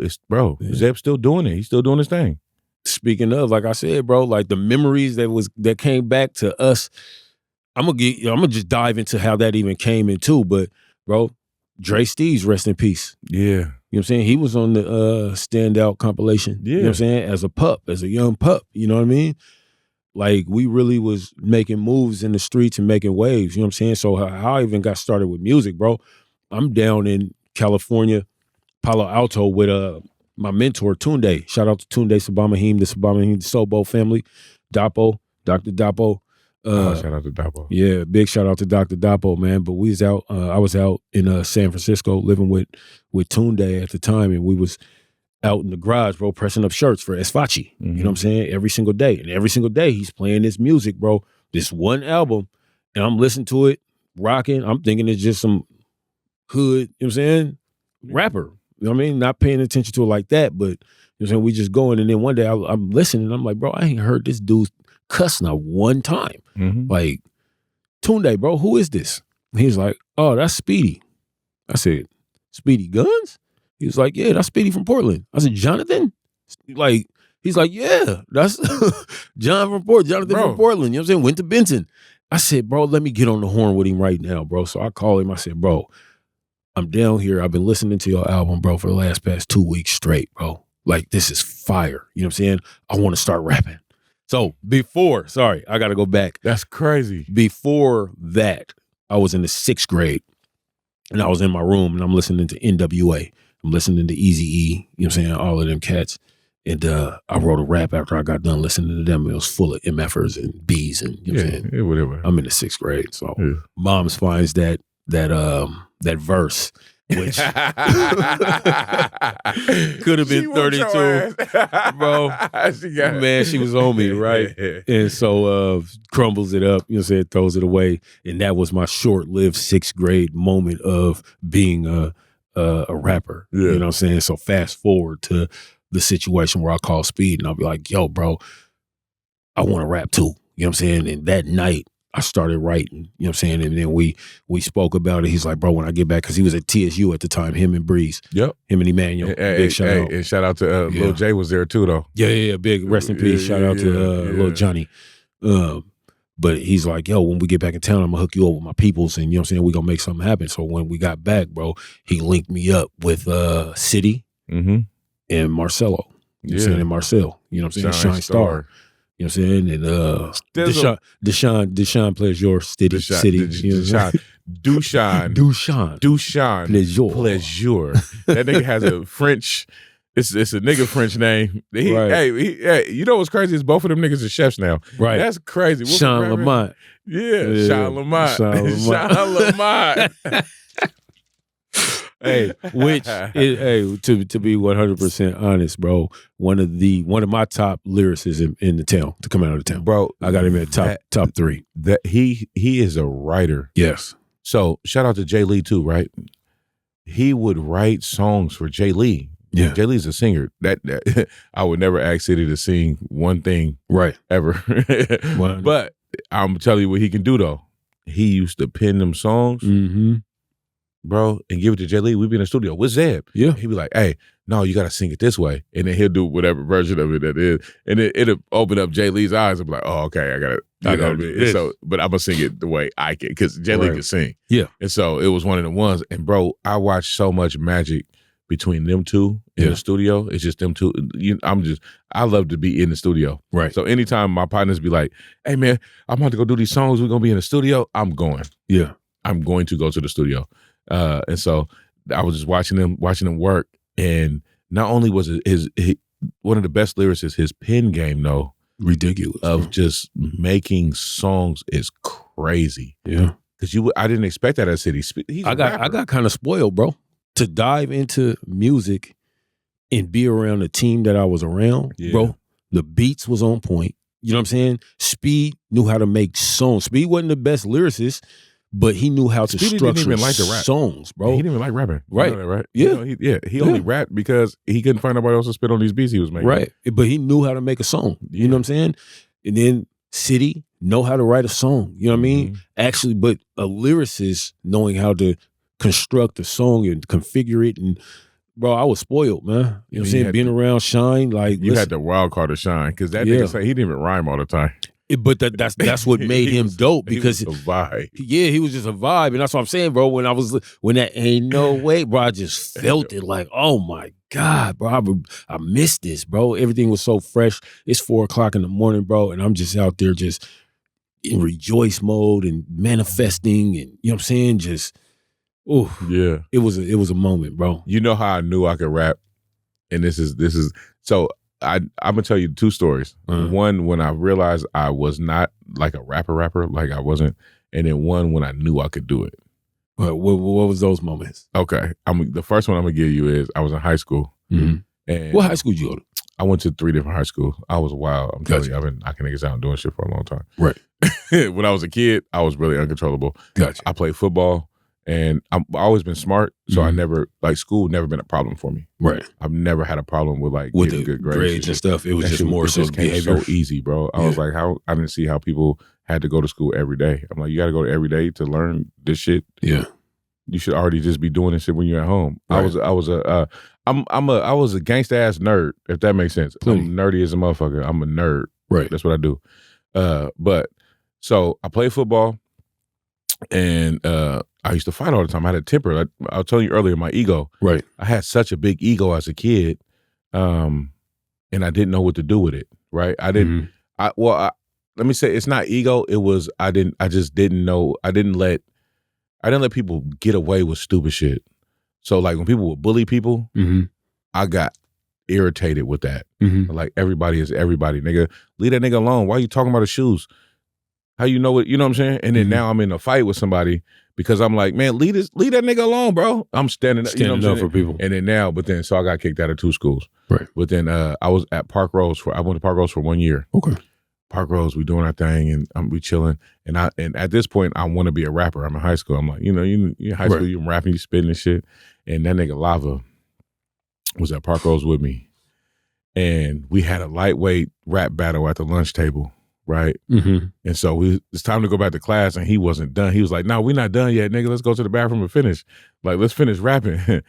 Zeb's still doing it. He's still doing his thing. Speaking of, like I said, bro, like the memories that came back to us, I'm gonna just dive into how that even came into. But bro, Dre Steves, rest in peace. Yeah. You know what I'm saying? He was on the Standout compilation. Yeah. You know what I'm saying? As a young pup, you know what I mean? Like, we really was making moves in the streets and making waves, you know what I'm saying? So how I even got started with music, bro, I'm down in California, Palo Alto with my mentor, Tunde. Shout out to Tunde Sabamahim, the Sobo family, Dr. Dapo. Shout out to Dapo. Yeah, big shout out to Dr. Dapo, man. But we was out. I was out in San Francisco living with Tunde at the time, and we was out in the garage, bro, pressing up shirts for Esfachi. You know what I'm saying? Every single day. And every single day he's playing this music, bro. This one album. And I'm listening to it, rocking. I'm thinking it's just some hood, you know what I'm saying? Rapper. You know what I mean? Not paying attention to it like that, but you know what I'm saying? We just going. And then one day I'm listening and I'm like, bro, I ain't heard this dude cuss not one time. Like, Tunde, bro, who is this? And he's like, oh, that's Speedy. I said, Speedy Guns? He was like, yeah, that's Speedy from Portland. I said, Jonathan? Like, he's like, yeah, that's Jonathan from Portland. You know what I'm saying? Went to Benton. I said, bro, let me get on the horn with him right now, bro. So I call him. I said, bro, I'm down here. I've been past 2 weeks straight, bro. Like, this is fire. You know what I'm saying? I want to start rapping. So I got to go back. That's crazy. Before that, I was in the 6th grade and I was in my room and I'm listening to NWA. I'm listening to Eazy-E, you know what I'm saying? All of them cats. And I wrote a rap after I got done listening to them. It was full of MFers and Bs and you know what I'm saying? Yeah, whatever. I'm in the 6th grade. So Moms finds that verse, which could have been 32. Bro. Man, she was on me, right? And so crumbles it up, you know what I'm saying, throws it away. And that was my short-lived 6th grade moment of being a rapper. You know what I'm saying? So fast forward to the situation where I call Speed and I'll be like, yo, bro, I want to rap too. You know what I'm saying? And that night I started writing, you know what I'm saying? And then we spoke about it. He's like, bro, when I get back, because he was at TSU at the time, him and Breeze. Yep. Him and Emmanuel. Big shout out. And shout out to Lil J was there too, though. Yeah. Big rest in peace. Shout out to Lil Johnny. But he's like, yo, when we get back in town, I'm going to hook you up with my peoples and, you know what I'm saying, we're going to make something happen. So when we got back, bro, he linked me up with City and Marcelo. You know what I'm saying? And Marcel. You know what I'm saying? Shine Star. You know what I'm saying? And Deshaun plays your city. Dushan. Pleasure. That nigga has a French. It's a nigga French name. Hey, you know what's crazy is both of them niggas are chefs now. Right. That's crazy. Sean Lamont. Yeah, Sean Lamont. Sean Lamont. Hey, to be 100% honest, bro, one of my top lyricists in the town to come out of the town, bro. I got him at top 3. That he is a writer. Yes. So shout out to Jay Lee too, right? He would write songs for Jay Lee. Yeah, Jay Lee's a singer. That I would never ask City to sing one thing, right, ever. But I'm telling you what he can do though. He used to pen them songs. Bro, and give it to Jay Lee. We'd be in the studio with Zeb. Yeah. He'd be like, hey, no, you got to sing it this way. And then he'll do whatever version of it that is. And it'll open up Jay Lee's eyes and be like, oh, okay, I got to do this. So, but I'm going to sing it the way I can because Jay Lee can sing. Yeah. And so it was one of the ones. And bro, I watched so much magic between them two in the studio. It's just them two. I love to be in the studio. Right. So anytime my partners be like, hey, man, I'm about to go do these songs. We're going to be in the studio. I'm going. Yeah. I'm going to go to the studio. And so I was just watching them work, and not only was it his one of the best lyricists, his pen game though, ridiculous of just making songs is crazy. Yeah, because I didn't expect that at City. I got kind of spoiled, bro, to dive into music and be around the team that I was around, bro. The beats was on point. You know what I'm saying? Speed knew how to make songs. Speed wasn't the best lyricist, but he knew how to structure songs, bro. He didn't even like rapping. Right. You know that, right? Yeah. You know, he only rapped because he couldn't find nobody else to spit on these beats he was making. Right. But he knew how to make a song. You know what I'm saying? And then City know how to write a song. You know what I mean? Actually, but a lyricist knowing how to construct a song and configure it. And bro, I was spoiled, man. You know what I'm saying? Being around Shine, like you had the wild card of Shine because that nigga say he didn't even rhyme all the time. But that's what made him dope because he was a vibe. Yeah, he was just a vibe, and that's what I'm saying, bro. When that ain't no way, bro, I just felt it like, oh my God, bro, I missed this, bro. Everything was so fresh. It's 4:00 in the morning, bro, and I'm just out there just in rejoice mode and manifesting, and you know what I'm saying, just it was a moment, bro. You know how I knew I could rap, and this is so. I'm gonna tell you 2 stories. Uh-huh. One when I realized I was not like a rapper, like I wasn't, and then one when I knew I could do it. What was those moments? Okay, the first one I'm gonna give you is I was in high school. Mm-hmm. And what high school did you go to? I went to 3 different high schools. I was wild. I'm telling Gotcha. you, I've been knocking niggas out and doing shit for a long time. Right. When I was a kid, I was really uncontrollable. Gotcha. I played football, and I've always been smart, so I never school never been a problem for me. Right. I've never had a problem with with the good grades and stuff. It was just more so behavior. So easy, bro. I was like, I didn't see how people had to go to school every day. I'm like, you got to go to every day to learn this shit. Yeah. You should already just be doing this shit when you're at home. Right. I was a gangsta ass nerd, if that makes sense. Plenty. I'm nerdy as a motherfucker. I'm a nerd. Right. That's what I do. But so I play football, and I used to fight all the time. I had a temper. I was telling you earlier, my ego. Right. I had such a big ego as a kid, and I didn't know what to do with it. Right. I didn't. Let me say, it's not ego. It was I just didn't know. I didn't let people get away with stupid shit. So like when people would bully people, I got irritated with that. Like everybody is everybody, nigga. Leave that nigga alone. Why are you talking about his shoes? How you know what? You know what I'm saying? And then now I'm in a fight with somebody because I'm like, man, leave that nigga alone, bro. I'm standing up, for people. And then so I got kicked out of 2 schools. Right. But then I was at Park Rose I went to Park Rose for 1 year. Okay. Park Rose, we doing our thing, and we chilling. And at this point, I want to be a rapper. I'm in high school. I'm like, you in high school, you rapping, you spitting and shit. And that nigga Lava was at Park Rose with me, and we had a lightweight rap battle at the lunch table, right? And so it's time to go back to class, and he wasn't done. He was like, "No, we're not done yet, nigga. Let's go to the bathroom and finish. Like, let's finish rapping."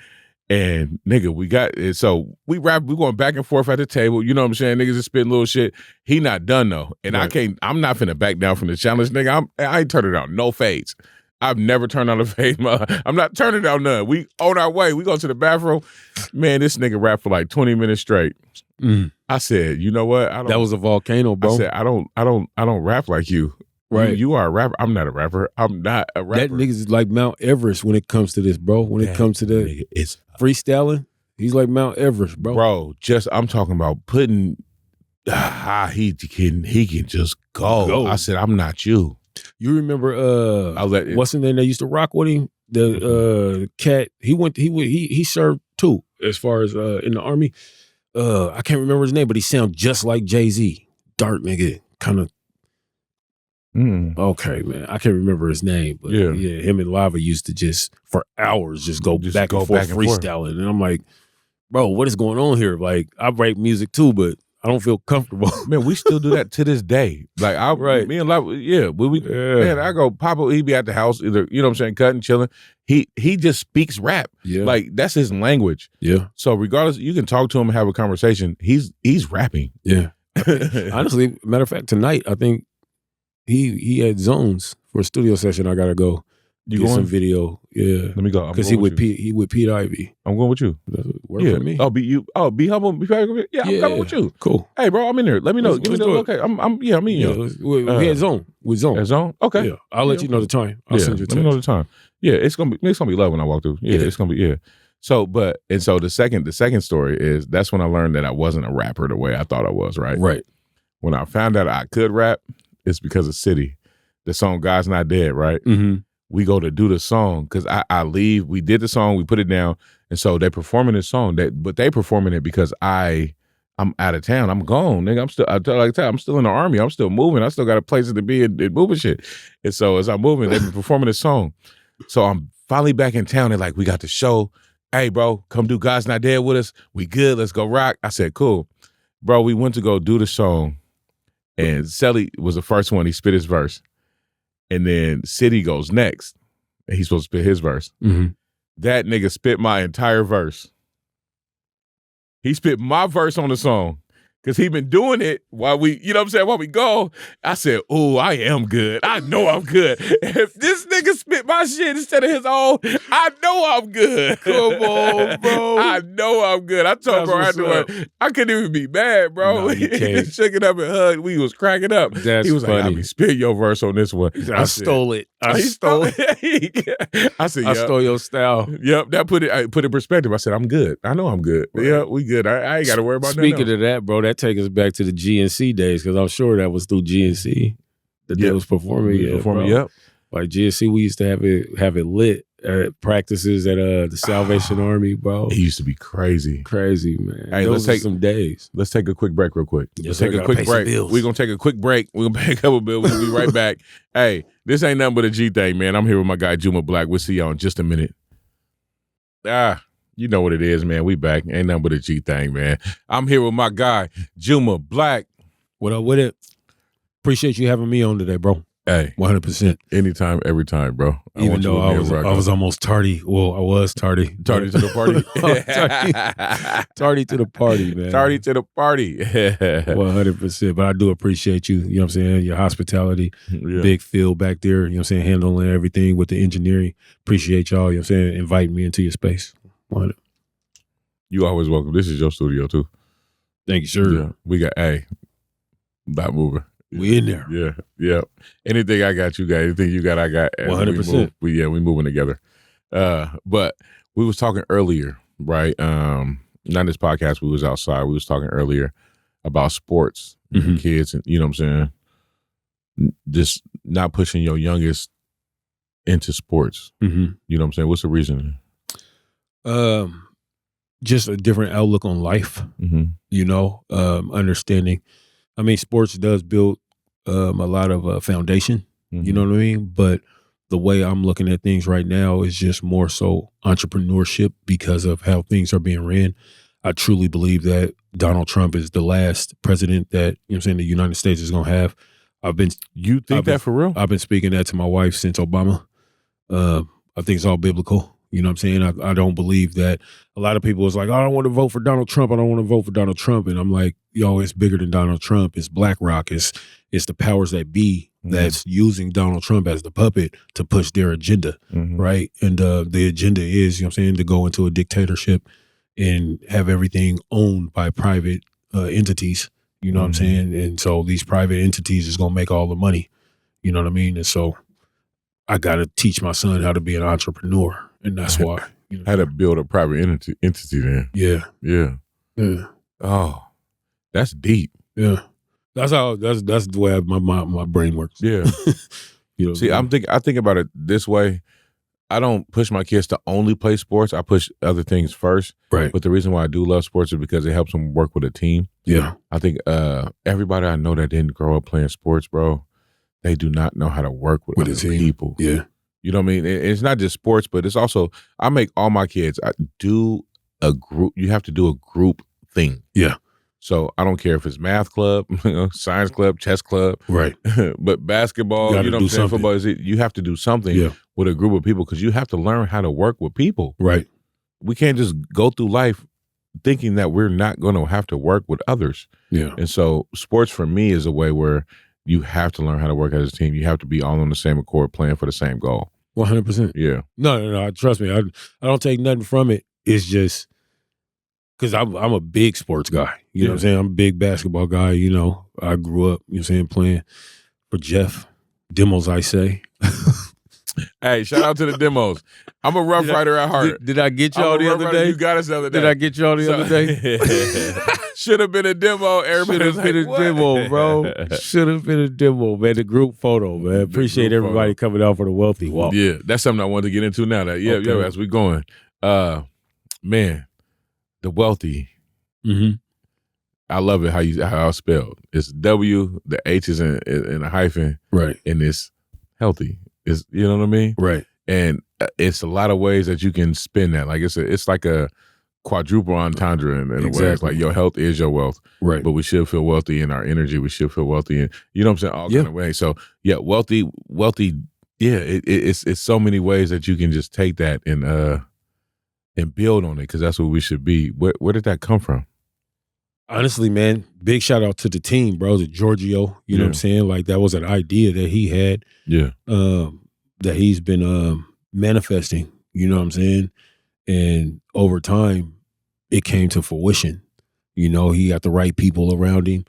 And nigga, we got it. So we going back and forth at the table. You know what I'm saying? Niggas is spitting little shit. He not done though. And I'm not finna back down from the challenge, nigga. I ain't turning down no fades. I've never turned down a fade. I'm not turning down none. We on our way. We go to the bathroom. Man, this nigga rapped for like 20 minutes straight. I said, you know what? That was a volcano, bro. I said, I don't rap like you. Right. You are a rapper. I'm not a rapper. I'm not a rapper. That niggas is like Mount Everest when it comes to this, bro. When it comes to the it's freestyling, he's like Mount Everest, bro. Bro, I'm talking about putting he can just go. I said, I'm not you. You remember what's the name that used to rock with him? The cat, he served too, as far as in the army. I can't remember his name, but he sounds just like Jay-Z. Dark nigga, kind of. Okay, man. I can't remember his name, but yeah, him and Lava used to just for hours just go back and forth freestyling. And I'm like, bro, what is going on here? Like, I write music too, but I don't feel comfortable. Man, we still do that to this day. Like, me and Lava, man, I go, Papa, he be at the house, either, you know what I'm saying, cutting, chilling. He just speaks rap. Yeah. Like, that's his language. Yeah. So regardless, you can talk to him and have a conversation. He's rapping. Yeah. Honestly, matter of fact, tonight, I think he had zones for a studio session. I gotta go get some video. Yeah, let me go because he with Pete Ivy. I'm going with you. Work for me. Be humble. Yeah, I'm coming with you. Cool. Hey, bro, I'm in there. Let me know. Give me the okay. I'm in you. We had zone with zone. At zone. Okay. Yeah, I'll let you know the time. I'll send you a text. Let me know the time. Yeah, it's gonna be love when I walk through. Yeah, it's gonna be So, the second story is that's when I learned that I wasn't a rapper the way I thought I was. Right. Right. When I found out I could rap, it's because of City. The song "God's Not Dead," right? We go to do the song because I leave. We did the song, we put it down, and so they performing this song. But they performing it because I'm out of town. I'm gone, nigga. I'm still in the army. I'm still moving. I still got a place to be and moving shit. And so as I'm moving, they've been performing this song. So I'm finally back in town. They're like, we got the show. Hey, bro, come do "God's Not Dead" with us. We good. Let's go rock. I said, cool, bro. We went to go do the song. And Selly was the first one. He spit his verse. And then City goes next. And he's supposed to spit his verse. That nigga spit my entire verse. He spit my verse on the song. Because he been doing it while we, you know what I'm saying, while we go. I said, ooh, I am good. I know I'm good. If this nigga spit my shit instead of his own, I know I'm good. Come on, bro. I know I'm good. I told bro afterward, I couldn't even be mad, bro. No, He shook it up and hugged. We was cracking up. That's he was funny. like, I mean, spit your verse on this one. I stole it. I stole I said, I stole your style. Yep, that put it in perspective. I said, I'm good. I know I'm good. Right. Yeah, we good. I ain't got to worry about nothing Speaking of that, bro, that takes us back to the GNC days because I'm sure that was through GNC that they was performing. Yep. Like GNC, we used to have it lit at practices at the Salvation Army, bro. It used to be crazy. Crazy, man. Hey, Those let's take some days. Let's take a quick break real quick. Yes, Let's take a quick break. We're going to take a quick break. We're going to pay a couple bills. We'll be right back. Hey, this ain't nothing but a G thing, man. I'm here with my guy, Juma Blaq. We'll see y'all in just a minute. You know what it is, man. We back. Ain't nothing but a G thing, man. I'm here with my guy, Juma Blaq. What up with it? Appreciate you having me on today, bro. Hey, 100%. Anytime, every time, bro. Even though I was almost tardy. Well, I was tardy. Tardy to the party. Tardy to the party, man. Tardy to the party. 100%. But I do appreciate you, you know what I'm saying, your hospitality, big Phil back there, you know what I'm saying, handling everything with the engineering. Appreciate y'all, you know what I'm saying, inviting me into your space. 100. You always welcome. This is your studio, too. Thank you, sir. Yeah. We got, Not moving. We in there. Yeah. Anything I got, you got. Anything you got, I got. 100%. We moving together. But we was talking earlier, right? Not in this podcast. We was outside. We was talking earlier about sports, and kids, and you know what I'm saying. Just not pushing your youngest into sports. You know what I'm saying. What's the reason? Just a different outlook on life. You know, understanding. I mean, sports does build a lot of foundation, you know what I mean? But the way I'm looking at things right now is just more so entrepreneurship because of how things are being ran. I truly believe that Donald Trump is the last president that, you know what I'm saying, the United States is going to have. You think that for real? I've been speaking that to my wife since Obama. I think it's all biblical. You know what I'm saying? I don't believe that. A lot of people is like, oh, I don't want to vote for Donald Trump. I don't want to vote for Donald Trump. And I'm like, yo, it's bigger than Donald Trump. It's BlackRock. It's the powers that be that's using Donald Trump as the puppet to push their agenda, right? And the agenda is, you know what I'm saying, to go into a dictatorship and have everything owned by private entities. You know what I'm saying? And so these private entities is going to make all the money. You know what I mean? And so I got to teach my son how to be an entrepreneur. And that's why. You know, how to build a private entity then. Yeah. Oh, that's deep. Yeah. That's the way my brain works. Yeah. You know, see, I think about it this way. I don't push my kids to only play sports. I push other things first. Right. But the reason why I do love sports is because it helps them work with a team. Yeah. I think everybody I know that didn't grow up playing sports, bro, they do not know how to work with other people. Yeah. You know what I mean? It's not just sports, but it's also, I make all my kids do a group. You have to do a group thing. Yeah. So I don't care if it's math club, science club, chess club. Right. But basketball, you know what I'm saying? Football, you have to do something with a group of people because you have to learn how to work with people. Right. We can't just go through life thinking that we're not going to have to work with others. Yeah. And so sports for me is a way where you have to learn how to work as a team. You have to be all on the same accord, playing for the same goal. 100%. Yeah. No. Trust me. I don't take nothing from it. It's just because I'm a big sports guy. You know what I'm saying? I'm a big basketball guy. You know, I grew up, you know what I'm saying, playing for Jeff. Demos, I say. Hey, shout out to the demos. I'm a Rough Rider at heart. Did I get y'all the other day? You got us the other day. Did I get y'all the other day? Should have been a demo. Everybody should have been a demo, bro. Should have been a demo, man. The group photo, man. Appreciate everybody coming out for the wealthy walk. Yeah, that's something I wanted to get into now. That as we going, man, the wealthy. I love it how it's spelled. It's W, the H is in a hyphen, right? And it's healthy. It's, you know what I mean, right? And it's a lot of ways that you can spin that. Like it's like a quadruple entendre in a way. It's like your health is your wealth, right? But we should feel wealthy in our energy. We should feel wealthy in, you know what I'm saying, all kind of ways. So wealthy. Yeah, it's so many ways that you can just take that and build on it because that's what we should be. Where did that come from? Honestly, man, big shout out to the team, bro, to Giorgio. You know what I'm saying? Like that was an idea that he had. Yeah. That he's been manifesting. You know what I'm saying? And over time, it came to fruition. You know, he got the right people around him.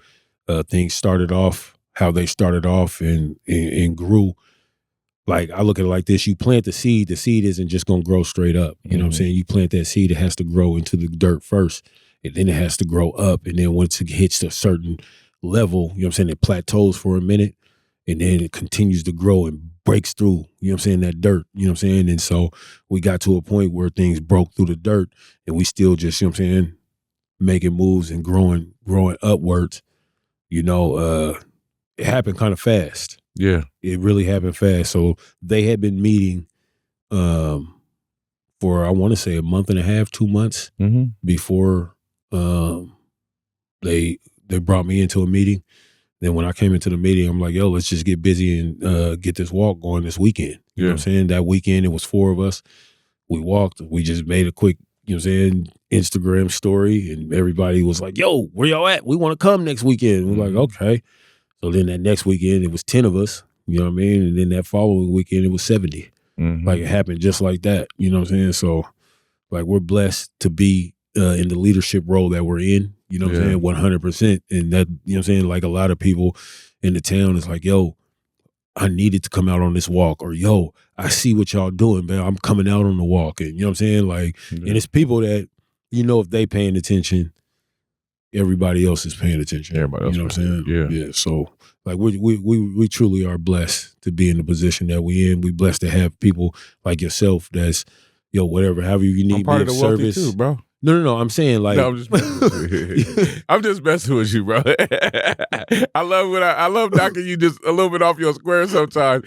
Things started off how they started off and grew like I look at it like this: you plant the seed isn't just gonna grow straight up. You know what I'm saying? You plant that seed, it has to grow into the dirt first, and then it has to grow up, and then once it hits a certain level, you know what I'm saying, it plateaus for a minute, and then it continues to grow and breaks through, you know what I'm saying, that dirt, you know what I'm saying? And so we got to a point where things broke through the dirt, and we still just, you know what I'm saying, making moves and growing upwards. You know, it happened kind of fast. Yeah. It really happened fast. So they had been meeting for, I want to say, a month and a half, 2 months before they brought me into a meeting. Then when I came into the meeting, I'm like, yo, let's just get busy and get this walk going this weekend. You know what I'm saying? That weekend, it was 4 of us. We walked. We just made a quick, you know what I'm saying, Instagram story, and everybody was like, yo, where y'all at? We want to come next weekend. We're like, okay. So then that next weekend, it was 10 of us, you know what I mean? And then that following weekend, it was 70. Like, it happened just like that, you know what I'm saying? So, like, we're blessed to be in the leadership role that we're in, you know what I'm saying, 100%. And that, you know what I'm saying, like a lot of people in the town is like, yo, I needed to come out on this walk, or yo, I see what y'all doing, man. I'm coming out on the walk. And you know what I'm saying? Like, and it's people that, you know, if they paying attention, everybody else is paying attention. Everybody else, you know what I'm saying? Yeah. So like we truly are blessed to be in the position that we in. We blessed to have people like yourself that's, yo, whatever, however you need I'm part me of the service wealthy too, bro. No. I'm saying, like, No, I'm just messing with you. I'm just messing with you, bro. I love knocking you just a little bit off your square sometimes.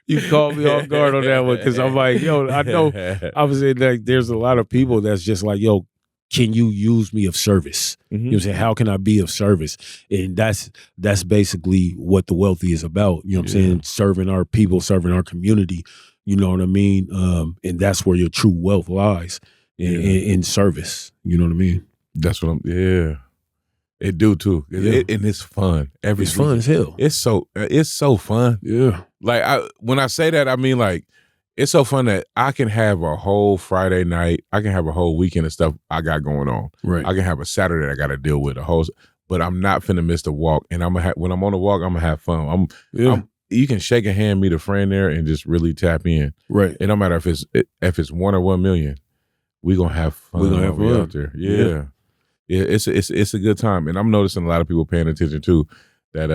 You caught me off guard on that one, because I'm like, yo, I know obviously like there's a lot of people that's just like, yo, can you use me of service? You know what I'm saying? How can I be of service? And that's basically what the wealthy is about. You know what I'm saying? Serving our people, serving our community. You know what I mean? And that's where your true wealth lies, in service. You know what I mean? That's what it do too. And it's fun. It's fun as hell. It's so fun. Yeah. Like when I say that, I mean, like, it's so fun that I can have a whole Friday night. I can have a whole weekend of stuff I got going on. Right. I can have a Saturday I got to deal with but I'm not finna miss the walk. And when I'm on the walk, I'm gonna have fun. You can shake a hand, meet a friend there, and just really tap in. Right. It don't matter if it's 1 or 1 million. We gonna have fun. We gonna have fun out there. Yeah. It's a good time, and I'm noticing a lot of people paying attention too. That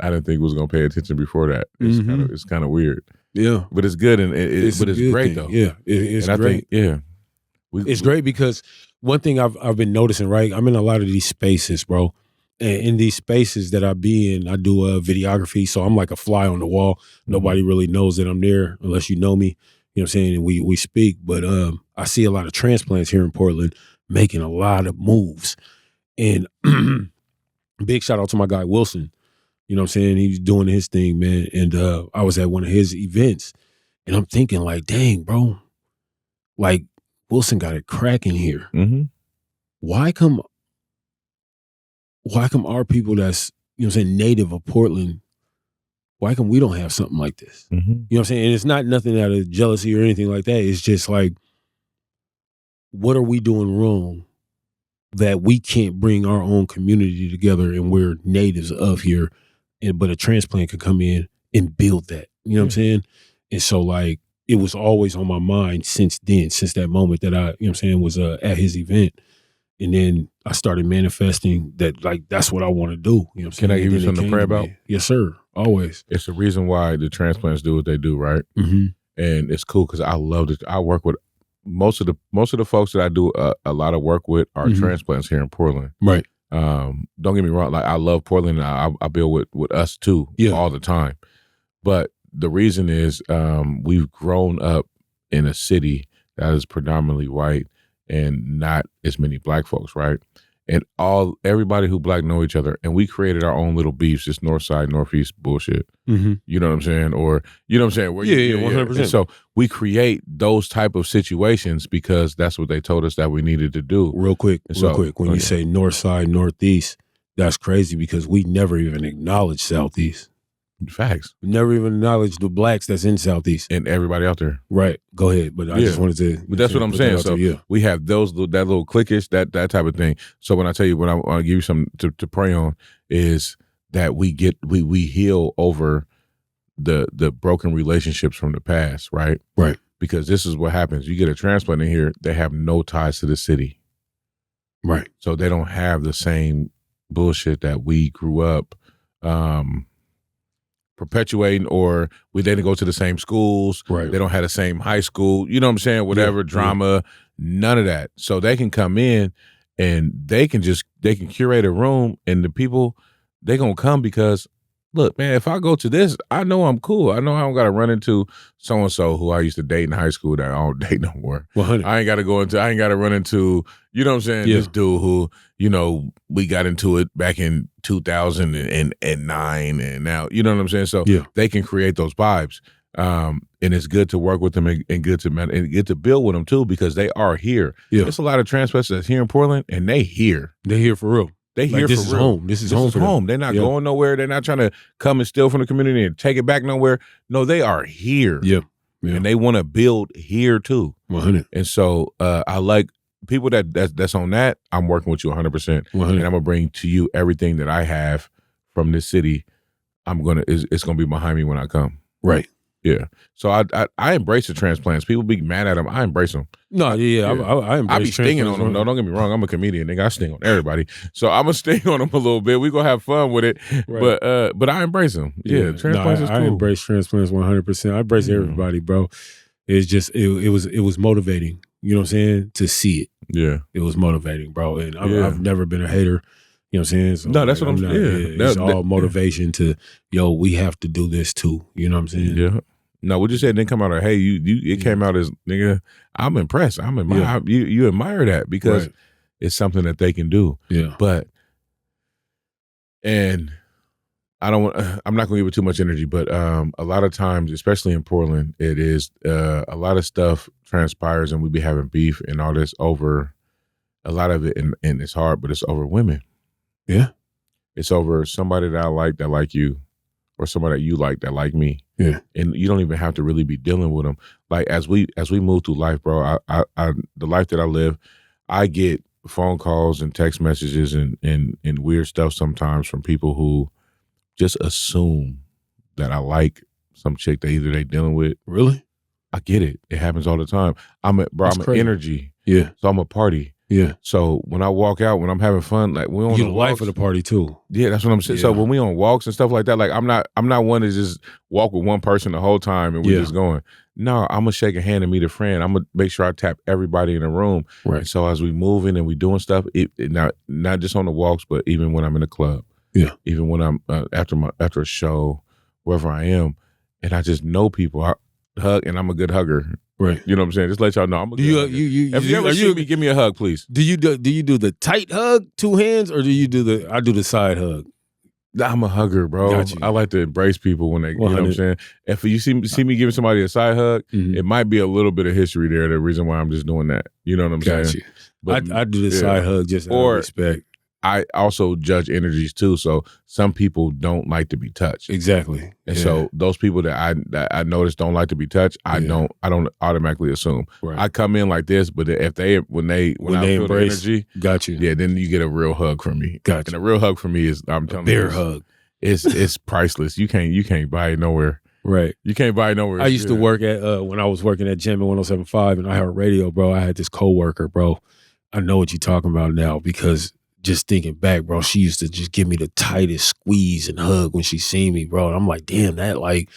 I didn't think was gonna pay attention before that. It's kind of weird. Yeah, but it's good, and it's great thing. Though. Yeah, it's great. It's great because one thing I've been noticing, right? I'm in a lot of these spaces, bro. And in these spaces that I be in, I do videography, so I'm like a fly on the wall. Nobody really knows that I'm there unless you know me. You know what I'm saying? And we speak, but I see a lot of transplants here in Portland making a lot of moves. And big shout out to my guy Wilson. You know what I'm saying? He's doing his thing, man. And I was at one of his events, and I'm thinking like, dang, bro, like Wilson got it cracking here. Why come our people that's, you know what I'm saying, native of Portland, why come we don't have something like this? You know what I'm saying? And it's not nothing out of jealousy or anything like that. It's just like, what are we doing wrong that we can't bring our own community together and we're natives of here, but a transplant could come in and build that? You know what I'm saying? And so, like, it was always on my mind since that moment that I, you know what I'm saying, was at his event. And then I started manifesting that, like, that's what I want to do. You know what I'm saying? Can I give you something to pray about? Yes, sir. Always. It's the reason why the transplants do what they do, right? And it's cool because I love it. I work with most of the folks that I do a lot of work with are transplants here in Portland. Right. Don't get me wrong. Like, I love Portland, and I build with us too all the time. But the reason is we've grown up in a city that is predominantly white and not as many black folks, right? And everybody who black know each other, and we created our own little beefs, this north side, northeast bullshit. You know what I'm saying? Or, you know what I'm saying? 100%. And so we create those type of situations because that's what they told us that we needed to do. Real quick. When you say north side, northeast, that's crazy because we never even acknowledge southeast. Facts. We never even acknowledge the blacks that's in southeast and everybody out there. Right. Go ahead. But I just wanted to. But that's what I'm saying. So we have that little cliquish, that type of thing. So when I tell you, what I want to give you something to pray on is that we heal over the broken relationships from the past, right? Right. Because this is what happens. You get a transplant in here, they have no ties to the city. Right. So they don't have the same bullshit that we grew up perpetuating, or we didn't go to the same schools. Right. They don't have the same high school. You know what I'm saying? Whatever, drama, none of that. So they can come in and they can curate a room, and the people, they going to come because, look, man, if I go to this, I know I'm cool. I know I don't got to run into so-and-so who I used to date in high school that I don't date no more. 100. I ain't got to run into, you know what I'm saying, this dude who, you know, we got into it back in 2009 and now, you know what I'm saying? So they can create those vibes. And it's good to work with them and good to build with them too, because they are here. Yeah. There's a lot of transplants that's here in Portland, and they here. They're here for real. They here this for is real. home. This is home for them. They're not going nowhere. They're not trying to come and steal from the community and take it back nowhere. No, they are here. Yeah. And they want to build here too. 100. And so I like people that's on that. I'm working with you 100%. 100. And I'm gonna bring to you everything that I have from this city. It's gonna be behind me when I come. Right. Yeah. So I embrace the transplants. People be mad at them. I embrace them. No, I embrace. I be stinging on them. No, don't get me wrong. I'm a comedian. Nigga, I sting on everybody. So I'm gonna sting on them a little bit. We gonna have fun with it. Right. But I embrace them. Yeah. Transplants is cool. I embrace transplants 100%. I embrace everybody, bro. It's just it was motivating. You know what I'm saying? To see it. Yeah. It was motivating, bro. And I've never been a hater. You know what I'm saying? So no, that's what I'm saying. It's all motivation to, we have to do this too. You know what I'm saying? Yeah. No, what you said didn't come out of, hey, it came out as, nigga, I'm impressed. I'm admire. You admire that because it's something that they can do. Yeah. And I'm not going to give it too much energy, but a lot of times, especially in Portland, it is a lot of stuff transpires and we be having beef and all this over a lot of it. And it's hard, but it's over women. Yeah. It's over somebody that like you, or somebody that you that like me. Yeah. And you don't even have to really be dealing with them. Like as we move through life, bro, I the life that I live, I get phone calls and text messages and weird stuff sometimes from people who just assume that I like some chick that either they dealing with. Really? I get it. It happens all the time. I'm an energy. Yeah. So I'm a party. Yeah. So when I walk out, when I'm having fun, like we're on the life of the party too. Yeah, that's what I'm saying. Yeah. So when we on walks and stuff like that, like I'm not one to just walk with one person the whole time and we're just going. No, I'm gonna shake a hand and meet a friend. I'm gonna make sure I tap everybody in the room. Right. And so as we moving and we doing stuff, it not just on the walks, but even when I'm in the club. Yeah. Even when I'm after a show, wherever I am, and I just know people, I hug, and I'm a good hugger. Right. You know what I'm saying? Just let y'all know I'm a good hugger. If you ever see me, give me a hug, please. Do you do the tight hug, 2 hands, or do you do I do the side hug? I'm a hugger, bro. I like to embrace people when they, you know what I'm saying? If you see me giving somebody a side hug, it might be a little bit of history there, the reason why I'm just doing that. You know what I'm saying? But I do the side hug just out of respect. I also judge energies too, so some people don't like to be touched. Exactly, and so those people that I notice don't like to be touched, I don't automatically assume. Right. I come in like this, but if when I feel embrace the energy, got you. Yeah, then you get a real hug from me. Got you. And a real hug from me is I'm telling you, bear hug. It's priceless. You can't buy it nowhere. Right. You can't buy it nowhere. I used to work at when I was working at Juma 107.5 and I had a radio, bro. I had this coworker, bro. I know what you're talking about now because. Just thinking back, bro, she used to just give me the tightest squeeze and hug when she seen me, bro. And I'm like, damn, that like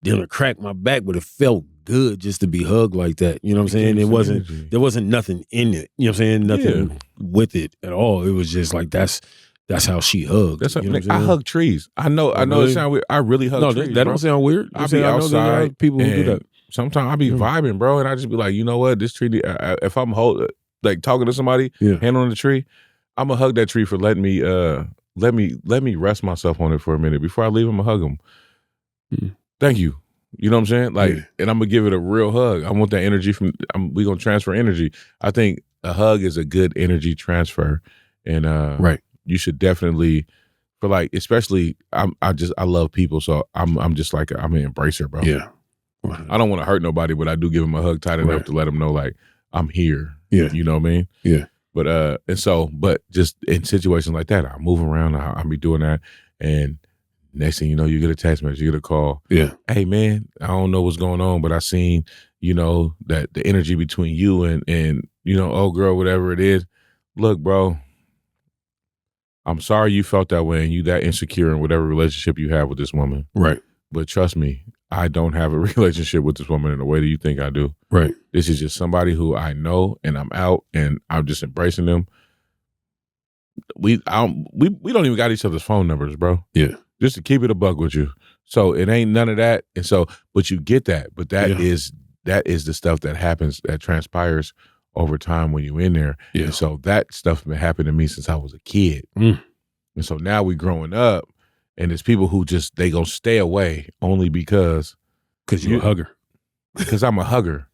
didn't crack my back, but it felt good just to be hugged like that. You know what I'm saying? There wasn't nothing in it. You know what I'm saying? Nothing with it at all. It was just like that's how she hugged. That's you know I hug trees. I know really? It sounds weird. I really hug trees. That don't sound weird. I be outside. People who do that. Sometimes I be vibing, bro, and I just be like, you know what? This tree. If I'm talking to somebody, hand on the tree. I'm gonna hug that tree for letting me let me rest myself on it for a minute before I leave. I'm gonna hug him. Thank you. You know what I'm saying? Like, and I'm gonna give it a real hug. I want that energy we gonna transfer energy. I think a hug is a good energy transfer, and you should definitely for like, especially I love people, so I'm just like I'm an embracer, bro. Yeah, I don't want to hurt nobody, but I do give them a hug tight enough to let them know like I'm here. Yeah, you know what I mean? Yeah. But just in situations like that, I move around, I be doing that. And next thing you know, you get a text message, you get a call. Yeah. Hey man, I don't know what's going on, but I seen, that the energy between you and old girl, whatever it is. Look, bro, I'm sorry you felt that way and you that insecure in whatever relationship you have with this woman. Right. But trust me, I don't have a relationship with this woman in the way that you think I do. Right. This is just somebody who I know and I'm out and I'm just embracing them. We don't even got each other's phone numbers, bro. Yeah. Just to keep it a buck with you. So it ain't none of that. And so, but you get that. But that is the stuff that happens, that transpires over time when you're in there. Yeah. And so that stuff been happening to me since I was a kid. Mm. And so now we growing up and there's people who just, they gonna stay away only because you're a hugger. Because I'm a hugger.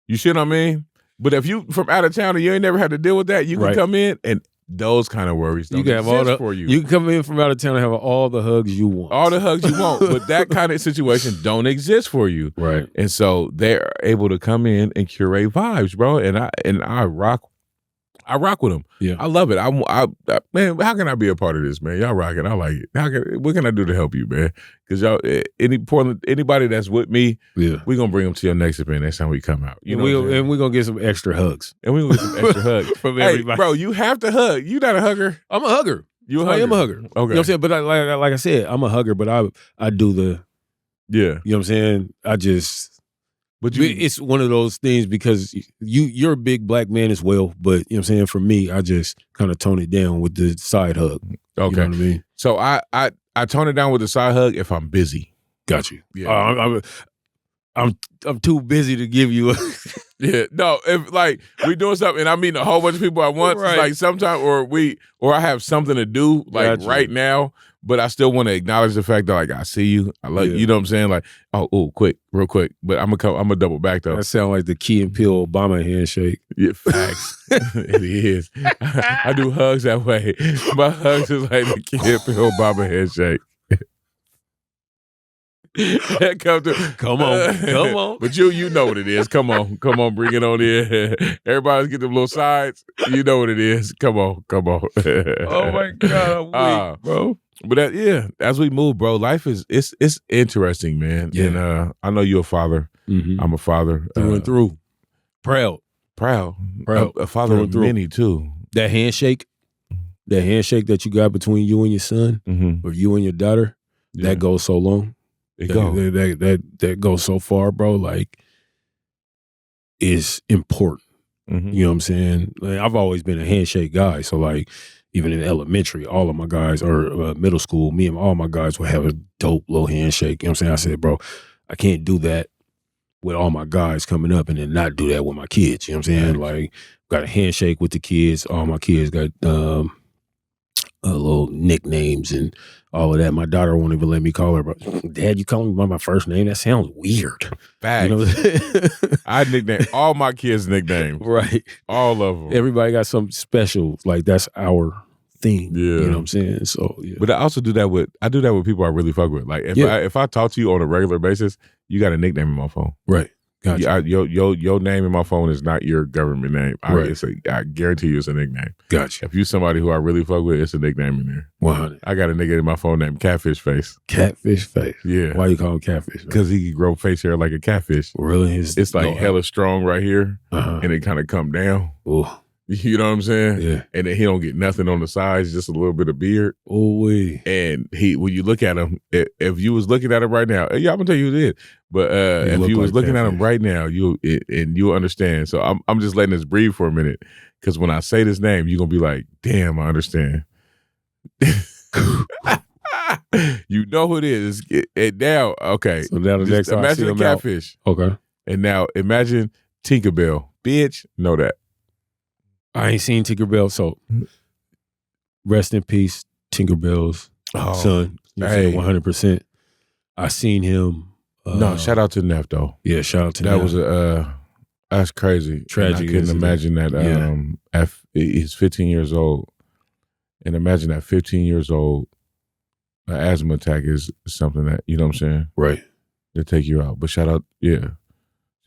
You see what I mean? But if you from out of town and you ain't never had to deal with that, you can come in and those kind of worries don't exist for you. You can come in from out of town and have all the hugs you want. All the hugs you want, but that kind of situation don't exist for you. Right. And so they're able to come in and curate vibes, bro. And I rock with them. Yeah. I love it. I man, how can I be a part of this, man? Y'all rocking. I like it. What can I do to help you, man? Because y'all, anybody that's with me, we gonna bring them to your next event next time we come out. And we're gonna get some extra hugs. And we gonna get some extra hugs from everybody. Bro, you have to hug. You not a hugger. I'm a hugger. I am a hugger. Okay. You know what I'm saying? But like I said, I'm a hugger, but I do the You know what I'm saying? But it's one of those things because you're a big black man as well, but you know what I'm saying? For me, I just kind of tone it down with the side hug. Okay. You know what I mean? So I tone it down with the side hug if I'm busy. Got you. Yeah. I'm too busy to give you a Yeah. No, if like we doing something and I meet a whole bunch of people at once, right. like sometimes or I have something to do like right now, but I still want to acknowledge the fact that like I see you. I love you know what I'm saying? Like, real quick. But I'm gonna double back though. That sound like the Key and Peele Obama handshake. Yeah, facts. It is. I do hugs that way. My hugs is like the Key and Peele Obama handshake. Come on. But you know what it is. Come on, bring it on in. Everybody's get them little sides. You know what it is. Come on. Oh my God, I'm weak, bro. But as we move, bro, life it's interesting, man. Yeah. And I know you're a father. Mm-hmm. I'm a father. Through and through. Proud. A father of many too. That handshake that you got between you and your son, or you and your daughter, that goes so long. That goes so far, bro. Like, is important. Mm-hmm. You know what I'm saying? Like, I've always been a handshake guy. So like, even in elementary, all of my guys, or middle school, me and all my guys would have a dope little handshake. You know what I'm saying? I said, bro, I can't do that with all my guys coming up and then not do that with my kids. You know what I'm saying? Like, got a handshake with the kids. All my kids got little nicknames and all of that. My daughter won't even let me call her, but Dad, you call me by my first name? That sounds weird. Facts. You know? I nickname all my kids' nicknames. Right. All of them. Everybody got something special. Like, that's our thing. Yeah. You know what I'm saying? So yeah. But I also do that with people I really fuck with. Like if I talk to you on a regular basis, you got a nickname in my phone. Right. Gotcha. Your name in my phone is not your government name. Right. I guarantee you it's a nickname. Gotcha. If you somebody who I really fuck with, it's a nickname in there. 100. I got a nigga in my phone named Catfish Face. Catfish Face. Yeah. Why you call him Catfish? Because he can grow face hair like a catfish. Really? It's like hella strong right here, and it kind of come down. Ooh. You know what I'm saying? Yeah. And then he don't get nothing on the sides, just a little bit of beard. Oh, and when you look at him, if you was looking at him right now, I'm gonna tell you who it is. But if you was looking at him right now, you'll understand. So I'm just letting this breathe for a minute, because when I say this name, you're gonna be like, damn, I understand. You know who it is. And now, okay. So now the next time imagine a catfish. Okay. And now imagine Tinkerbell. Bitch, know that. I ain't seen Tinkerbell, so rest in peace, Tinkerbell's son. Hey. 100%. I seen him. No, shout out to Neff though. Yeah, shout out to that. Neff. Was that's crazy. Tragic. I couldn't imagine that. He's 15 years old, and imagine that 15 years old, an asthma attack is something that, you know what I'm saying, right? They take you out. But shout out to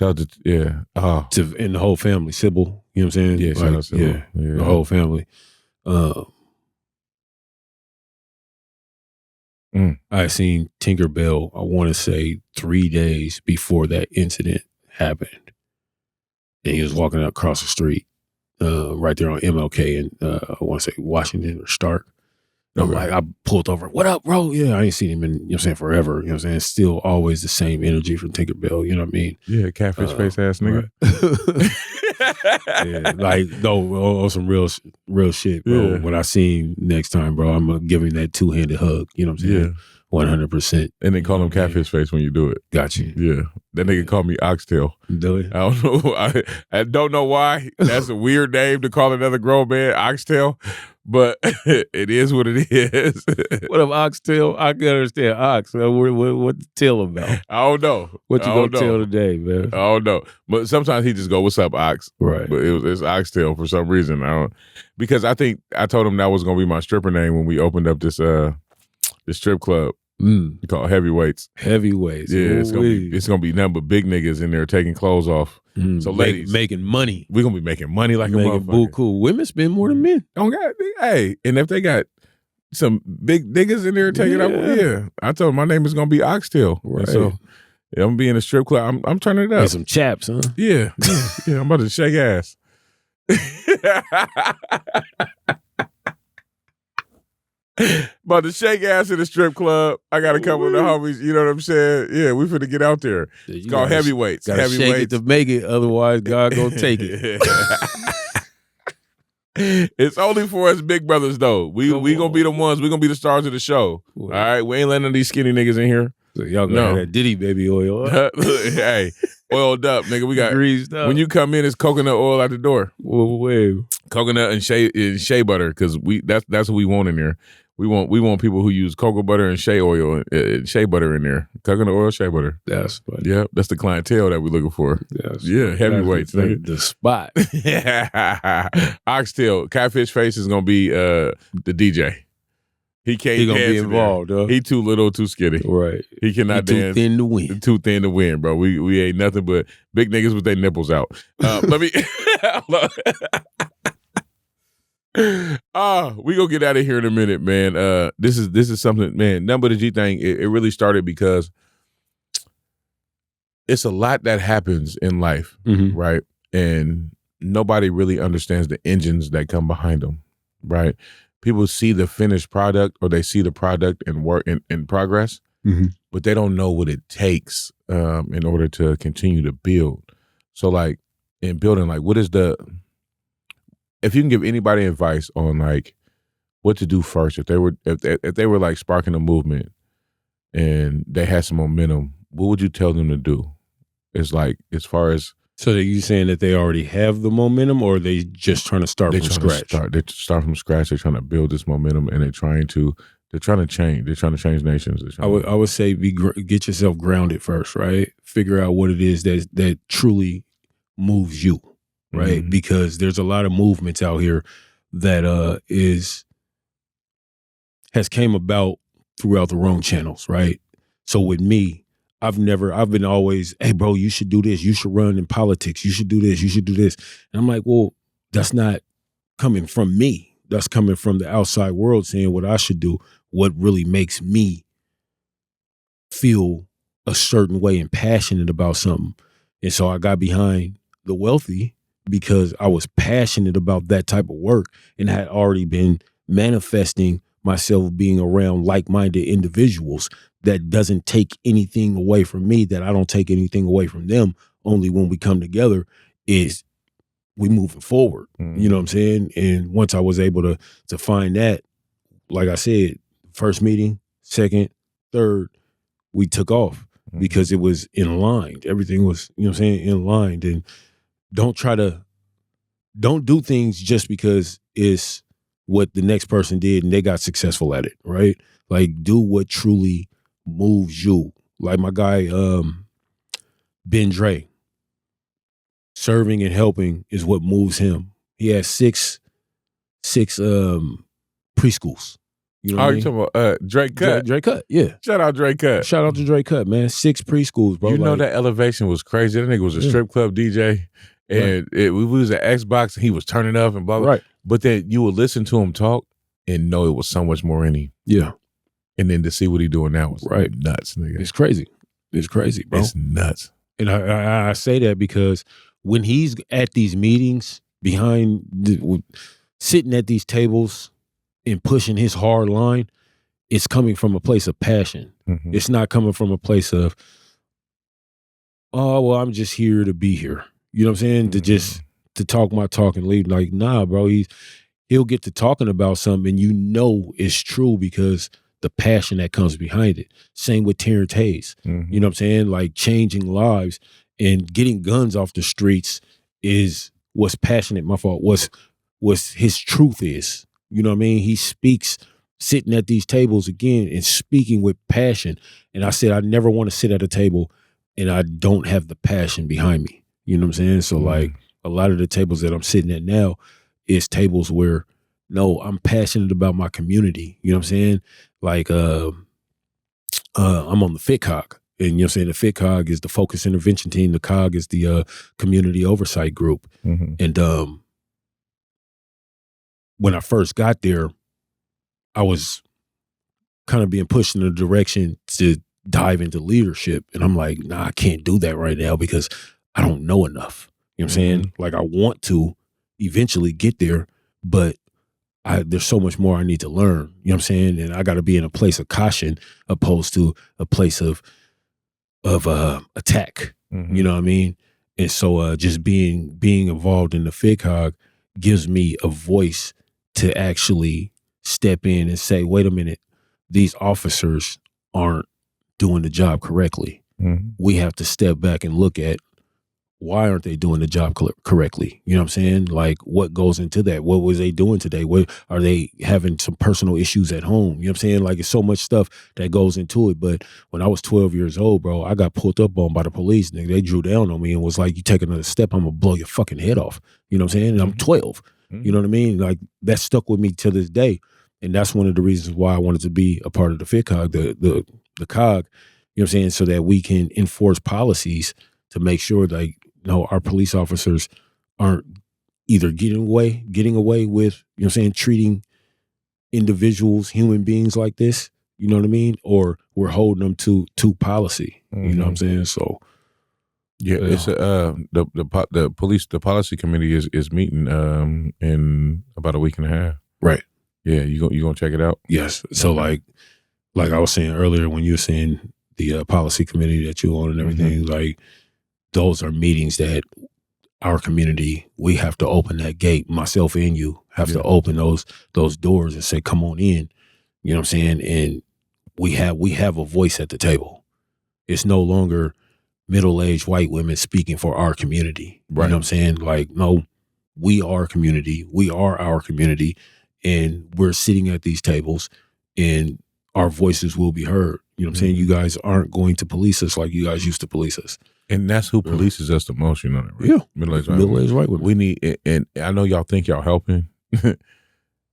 and the whole family, Sybil. You know what I'm saying? Yeah, shout out to yeah, the whole family. I had seen Tinkerbell, I want to say 3 days before that incident happened. And he was walking across the street, right there on MLK and I want to say Washington or Stark. And I'm like, I pulled over. What up, bro? Yeah, I ain't seen him in, you know what I'm saying, forever. You know what I'm saying? Still always the same energy from Tinkerbell. You know what I mean? Yeah, catfish face ass nigga. Right. Yeah, like, no, on some real shit, bro. Yeah. When I see him next time, bro, I'm going to give him that 2-handed hug. You know what I'm saying? Yeah. 100%. And they call him catfish face when you do it. Got you. Yeah. That nigga called me oxtail. Do it? I don't know. I don't know why. That's a weird name to call another grown man oxtail, but it is what it is. What up, oxtail? I can understand ox. What the tail about? I don't know. What you gonna tell today, man? I don't know. But sometimes he just go, "What's up, ox?" Right. But it's oxtail for some reason. Because I think I told him that was gonna be my stripper name when we opened up this strip club. Called Heavyweights. Heavyweights. Yeah, it's gonna be nothing but big niggas in there taking clothes off. So ladies, making money. We're gonna be making money like a motherfucker. Cool. Women spend more than men. Oh God, hey, and if they got some big niggas in there taking up, I told them my name is gonna be Oxtail. Right. So I'm gonna be in a strip club. I'm turning it up. And some chaps, huh? Yeah. I'm about to shake ass. About to shake ass in the strip club. I got a couple of the homies, you know what I'm saying? Yeah, we finna get out there. It's called Heavyweights. Gotta Heavyweights. shake it to make it, otherwise God gonna take it. It's only for us big brothers though. We gonna be the ones, we gonna be the stars of the show. All right? We ain't letting none of these skinny niggas in here. So y'all gonna have that Diddy baby oil. Hey, oiled up, nigga. We got greased up. When you come in, it's coconut oil at the door. Whoa. Coconut and shea butter, because that's what we want in there. We want people who use cocoa butter and shea oil and shea butter in there. Coconut oil, shea butter. That's funny. Yeah, that's the clientele that we're looking for. Yeah, heavyweights. The spot. Oxtail, catfish face is gonna be the DJ. He can't. He gonna be involved. Huh? He too little, too skinny. Right. He cannot dance. Too thin to win. Too thin to win, bro. We ain't nothing but big niggas with their nipples out. Let me. We gonna get out of here in a minute, man. This is something, man. Nothing but the G thing. It really started because it's a lot that happens in life, right? And nobody really understands the engines that come behind them, right? People see the finished product, or they see the product and work in progress, but they don't know what it takes in order to continue to build. So, like in building, like what is if you can give anybody advice on like what to do first, if they were like sparking a movement and they had some momentum, what would you tell them to do? It's like, as far as, so are you saying that they already have the momentum, or are they just trying to start from scratch? They start from scratch. They're trying to build this momentum, and they're trying to change. They're trying to change nations. I would say get yourself grounded first, right? Figure out what it is that truly moves you. Right, because there's a lot of movements out here that has came about throughout the wrong channels, right? So with me, I've been always, hey bro, you should do this, you should run in politics, you should do this, you should do this. And I'm like, well, that's not coming from me. That's coming from the outside world saying what I should do, what really makes me feel a certain way and passionate about something. And so I got behind the Wealthy because I was passionate about that type of work and had already been manifesting myself being around like-minded individuals that doesn't take anything away from me, that I don't take anything away from them. Only when we come together is we moving forward. You know what I'm saying? And once I was able to find that, like I said, first meeting, second, third, we took off because it was in line. Everything was, you know what I'm saying, in line. And don't do things just because it's what the next person did and they got successful at it, right? Like, do what truly moves you. Like my guy, Ben Dre, serving and helping is what moves him. He has six preschools. You know what I mean? You talking about Drake Cut? Drake Cut, yeah. Shout out Drake Cut. Shout out to Drake Cut, man. 6 preschools, bro. You know that elevation was crazy. That nigga was a strip club DJ. And we was at Xbox and he was turning up and blah, blah. Right. But then you would listen to him talk and know it was so much more in him. Yeah. And then to see what he doing now was Right. nuts, nigga. It's crazy. It's crazy, bro. It's nuts. And I say that because when he's at these meetings sitting at these tables and pushing his hard line, it's coming from a place of passion. Mhm. It's not coming from a place of, oh, well, I'm just here to be here. You know what I'm saying? To talk my talk and leave. Like, nah, bro, he'll get to talking about something and you know it's true because the passion that comes behind it. Same with Terrence Hayes. Mhm. You know what I'm saying? Like changing lives and getting guns off the streets is what's passionate, my fault, what's his truth is. You know what I mean? He speaks sitting at these tables again and speaking with passion. And I said, I never want to sit at a table and I don't have the passion behind me. You know what I'm saying? So like a lot of the tables that I'm sitting at now is tables where, no, I'm passionate about my community. You know what I'm saying? Like I'm on the FitCog. And you know what I'm saying? The FitCog is the focus intervention team. The COG is the community oversight group. Mhm. And when I first got there, I was kind of being pushed in a direction to dive into leadership. And I'm like, nah, I can't do that right now because I don't know enough. You know what I'm saying? Like I want to eventually get there, but there's so much more I need to learn. You know what I'm saying? And I got to be in a place of caution opposed to a place of attack. Mhm. You know what I mean? And so just being involved in the FitCog gives me a voice to actually step in and say, wait a minute, these officers aren't doing the job correctly. Mhm. We have to step back and look at why aren't they doing the job correctly? You know what I'm saying? Like what goes into that? What was they doing today? What are they having some personal issues at home? You know what I'm saying? Like it's so much stuff that goes into it. But when I was 12 years old, bro, I got pulled up on by the police. Nigga, they drew down on me and was like, you take another step, I'm gonna blow your fucking head off. You know what I'm saying? And I'm 12. You know what I mean? Like that stuck with me to this day. And that's one of the reasons why I wanted to be a part of the FitCog, the COG, you know what I'm saying? So that we can enforce policies to make sure that our police officers aren't either getting away with, you know what I'm saying, treating individuals, human beings like this, you know what I mean? Or we're holding them to policy. You know what I'm saying? So it's the policy committee is meeting in about a week and a half. Right. Yeah, you gonna check it out? Yes. So like I was saying earlier when you were saying the policy committee that you on and everything, like those are meetings that our community, we have to open that gate. Myself and you have to open those doors and say, come on in. You know what I'm saying? And we have a voice at the table. It's no longer middle-aged white women speaking for our community. Right. You know what I'm saying? Like, no, we are community. We are our community. And we're sitting at these tables and our voices will be heard. You know what I'm saying? You guys aren't going to police us like you guys used to police us. And that's who polices us the most, you know that, right? Yeah. Middle-aged white women. We need, and I know y'all think y'all helping.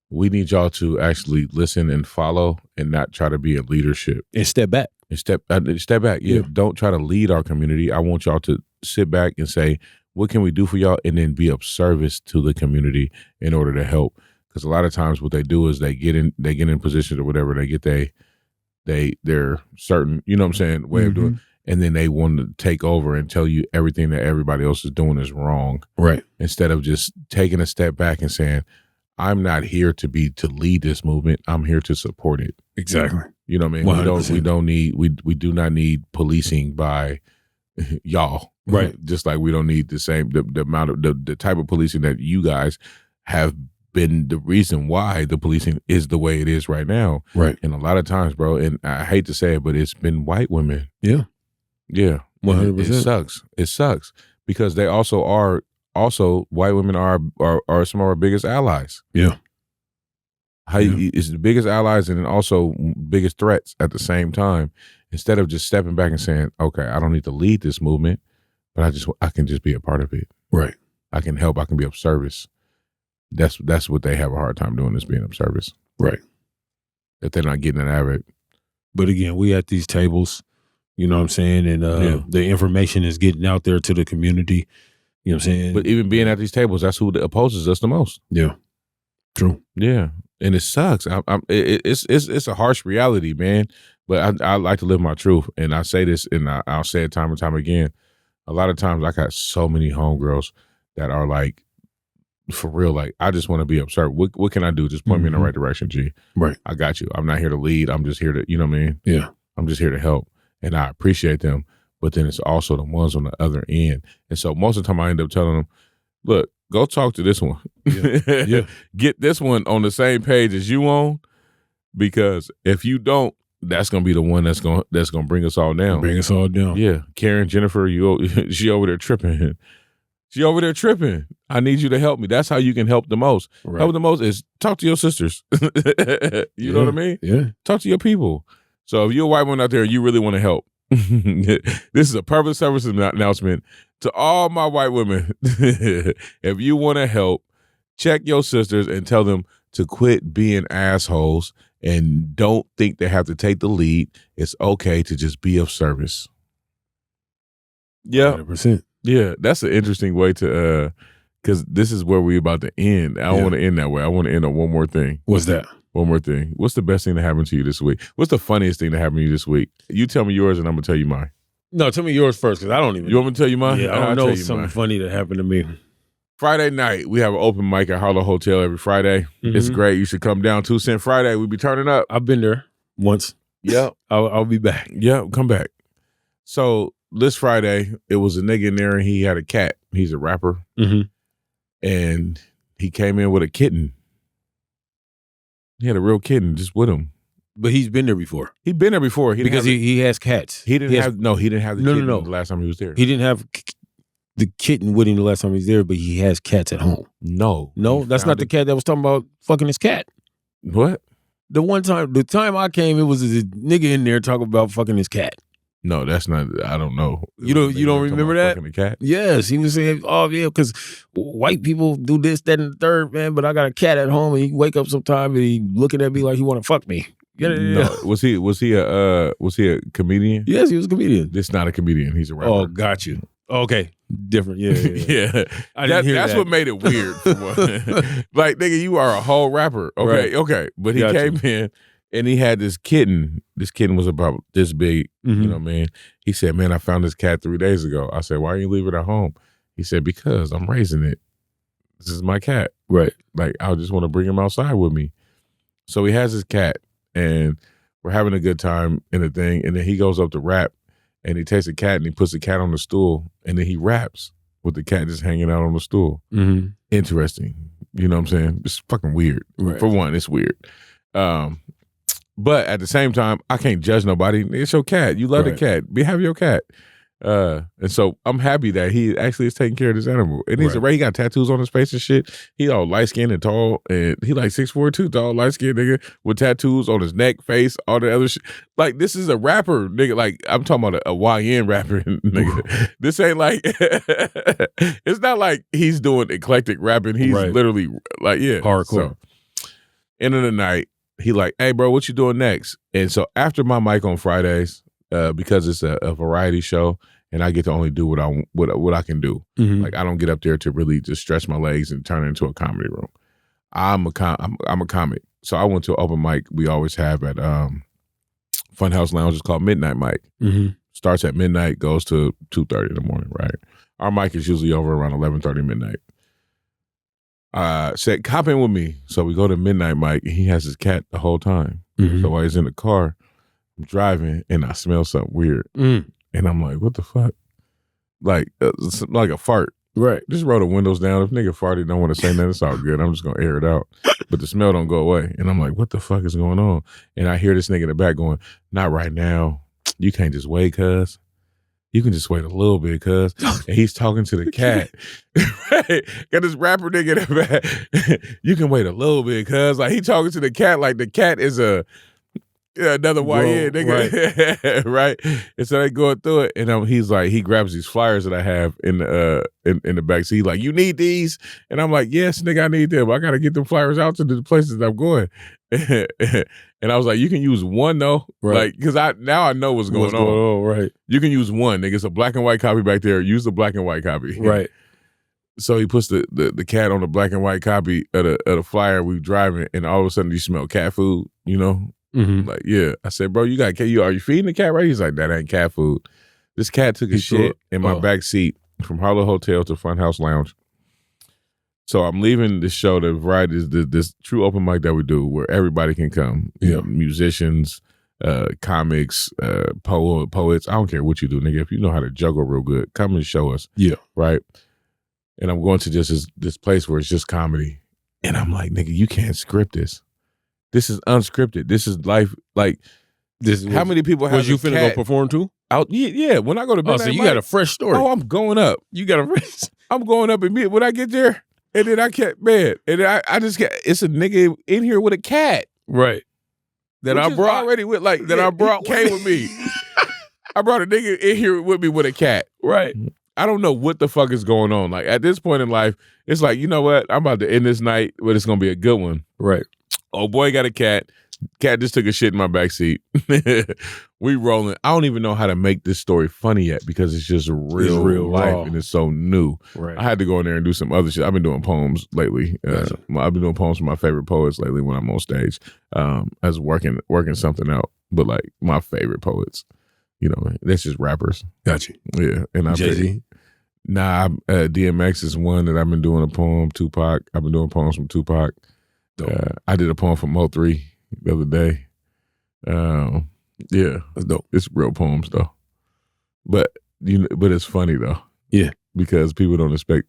We need y'all to actually listen and follow and not try to be in leadership. And step back. And step back. Yeah. Don't try to lead our community. I want y'all to sit back and say, what can we do for y'all? And then be of service to the community in order to help. Because a lot of times what they do is they get in positions or whatever, they get their certain, you know what I'm saying, way of doing, and then they want to take over and tell you everything that everybody else is doing is wrong. Right. Instead of just taking a step back and saying, I'm not here to lead this movement. I'm here to support it. Exactly. You know what I mean? 100%. We do not need policing by y'all. Right. Just like we don't need the amount of the type of policing that you guys have been the reason why the policing is the way it is right now. Right. And a lot of times, bro, and I hate to say it, but it's been white women. Yeah. Yeah. 100%. It sucks because they also white women are some of our biggest allies. Yeah. It's the biggest allies and then also biggest threats at the same time. Instead of just stepping back and saying, okay, I don't need to lead this movement, but I can just be a part of it. Right. I can help. I can be of service. That's what they have a hard time doing, is being of service. Right. If they're not getting it out of it. But again, we at these tables, you know what I'm saying? And the information is getting out there to the community. You know what I'm saying? But even being at these tables, that's who opposes us the most. Yeah. True. Yeah, and it sucks. It's a harsh reality, man. But I like to live my truth, and I say this, and I'll say it time and time again. A lot of times, I got so many homegirls that are like, for real, like, I just want to be absurd. What can I do? Just point me in the right direction, G. Right. I got you. I'm not here to lead. I'm just here to, you know what I mean? Yeah. I'm just here to help, and I appreciate them. But then it's also the ones on the other end, and so most of the time I end up telling them, look, go talk to this one. Yeah. Get this one on the same page as you on, because if you don't, that's gonna be the one that's gonna bring us all down. Bring us all down. Yeah, Karen, Jennifer, she over there tripping. She over there tripping. I need you to help me. That's how you can help the most. Right. Help the most is talk to your sisters. You know what I mean? Yeah. Talk to your people. So if you're a white one out there and you really want to help, this is a public service announcement to all my white women. If you want to help, check your sisters and tell them to quit being assholes and don't think they have to take the lead. It's okay to just be of service. Yeah. 100%. Yeah, that's an interesting way to, because this is where we're about to end. I don't want to end that way. I want to end on one more thing. What's that? One more thing. What's the best thing that happened to you this week? What's the funniest thing that happened to you this week? You tell me yours and I'm going to tell you mine. No, tell me yours first, because I don't even. You want me to tell you mine? Yeah, I don't know something funny that happened to me. Friday night, we have an open mic at Harlow Hotel every Friday. It's great. You should come down. 2 Cent Friday. We be turning up. I've been there once. Yep. I'll be back. Yep, come back. So this Friday, it was a nigga in there and he had a cat. He's a rapper. And he came in with a kitten. He had a real kitten just with him. But he's been there before. He'd been there before. Because he has cats. He didn't have the kitten no. the last time he was there. He didn't have the kitten with him the last time he was there, but he has cats at home. No, that's not the cat that was talking about fucking his cat. What? The time I came, it was a nigga in there talking about fucking his cat. No, that's not. I don't know. You don't remember that? Fucking the cat? Yes, he was saying, "Oh yeah, because white people do this, that, and the third, man. But I got a cat at home, and he wake up sometime and he looking at me like he want to fuck me." Yeah. No. Was he a comedian? Yes, he was a comedian. This not a comedian. He's a rapper. Oh, got you. Okay, different. Yeah. Yeah. That's what made it weird. For one. Like, nigga, you are a whole rapper. Okay, Right. okay. But he came in and he had this kitten. This kitten was about this big. You know, man. He said, "Man, I found this cat 3 days ago." I said, "Why didn't you leave it at home?" He said, "Because I'm raising it. This is my cat. Right. Like, I just want to bring him outside with me." So he has his cat, and we're having a good time in the thing. And then he goes up to rap, and he takes the cat and he puts the cat on the stool, and then he raps with the cat just hanging out on the stool. Interesting. You know what I'm saying? It's fucking weird. Right. For one, it's weird. But at the same time, I can't judge nobody. It's your cat. You love the cat. Have your cat. And so I'm happy that he actually is taking care of this animal. And he's he got tattoos on his face and shit. He all light skinned and tall, and he like 6'4" too, tall, light skinned nigga with tattoos on his neck, face, all the other shit. Like, this is a rapper, nigga. Like, I'm talking about a YN rapper, nigga. This ain't like it's not like he's doing eclectic rapping. He's literally like, yeah, hardcore. So, end of the night, he like, "Hey, bro, what you doing next?" And so after my mic on Fridays, because it's a variety show and I get to only do what I can do. Like, I don't get up there to really just stretch my legs and turn it into a comedy room. I'm a comic. So I went to an open mic we always have at Funhouse Lounge. It's called Midnight Mic. Starts at midnight, goes to 2:30 in the morning, right? Our mic is usually over around 11:30 midnight. Said, "Cop in with me." So we go to Midnight Mic, and he has his cat the whole time. So while he's in the car, I'm driving, and I smell something weird. And I'm like, what the fuck? Like a fart. Right. Just roll the windows down. If nigga farted, don't want to say nothing, it's all good. I'm just going to air it out. But the smell don't go away. And I'm like, what the fuck is going on? And I hear this nigga in the back going, "Not right now. You can't just wait, cuz. You can just wait a little bit, cuz." And he's talking to the cat. Right? Got this rapper nigga in the back. "You can wait a little bit, cuz." Like, he talking to the cat like the cat is another YN nigga. Right? And so they going through it. And he's like, he grabs these flyers that I have in the back seat. He's like, "You need these?" And I'm like, "Yes, nigga, I need them. I got to get them flyers out to the places that I'm going." And I was like, "You can use one though." Like, because now I know what's going on. Right. You can use one, nigga. It's a black and white copy back there. Use the black and white copy. Right. So he puts the cat on the black and white copy of the flyer. We driving, and all of a sudden you smell cat food. You know, like yeah. I said, bro, you got cat. Are you feeding the cat right? He's like, that ain't cat food. This cat took a shit in my back seat from Harlow Hotel to Funhouse Lounge. So I'm leaving the show. The variety is this true open mic that we do where everybody can come. You know, musicians, comics, poets. I don't care what you do, nigga. If you know how to juggle real good, come and show us. Yeah. Right? And I'm going to just this place where it's just comedy. And I'm like, nigga, you can't script this. This is unscripted. This is life. Like, this. How many people have you finna go perform too? Yeah, when I go to bed. Oh, so you got a fresh story. Oh, I'm going up. You got a fresh. I'm going up immediately when I get there. And then I can't, man. And then I just get, it's a nigga in here with a cat. Right. That I brought. Already with, like, that I brought came with me. I brought a nigga in here with me with a cat. Right. I don't know what the fuck is going on. Like, at this point in life, it's like, you know what? I'm about to end this night, but it's going to be a good one. Right. Oh, boy, got a cat. Cat just took a shit in my backseat. We rolling. I don't even know how to make this story funny yet because it's just real life raw. And it's so new. Right. I had to go in there and do some other shit. I've been doing poems lately. I've been doing poems from my favorite poets lately when I'm on stage. I was working something out, but like my favorite poets, you know, that's just rappers. Gotcha. Yeah, and Jay-Z. Nah, DMX is one that I've been doing a poem. Tupac. I've been doing poems from Tupac. I did a poem from Mo3 the other day. Yeah, that's dope. It's real poems though, but but it's funny though. Yeah, because people don't expect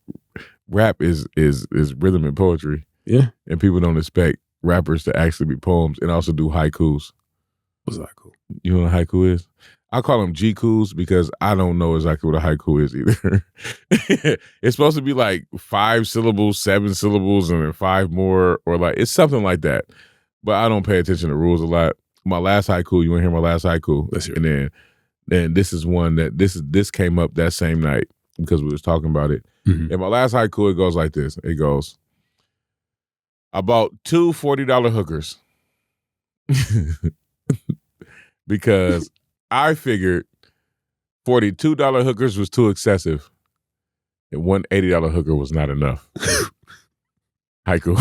rap is rhythm and poetry. Yeah, and people don't expect rappers to actually be poems and also do haikus. What's haiku? You know what a haiku is? I call them jikus because I don't know exactly what a haiku is either. It's supposed to be like 5 syllables, 7 syllables, and then 5 more, or like it's something like that. But I don't pay attention to rules a lot. My last haiku, you want to hear my last haiku? Let's hear it. And then this is one that this came up that same night because we was talking about it. Mm-hmm. And my last haiku, it goes like this. It goes, I bought 2 $40 hookers because I figured $42 hookers was too excessive and one $80 hooker was not enough. Haiku.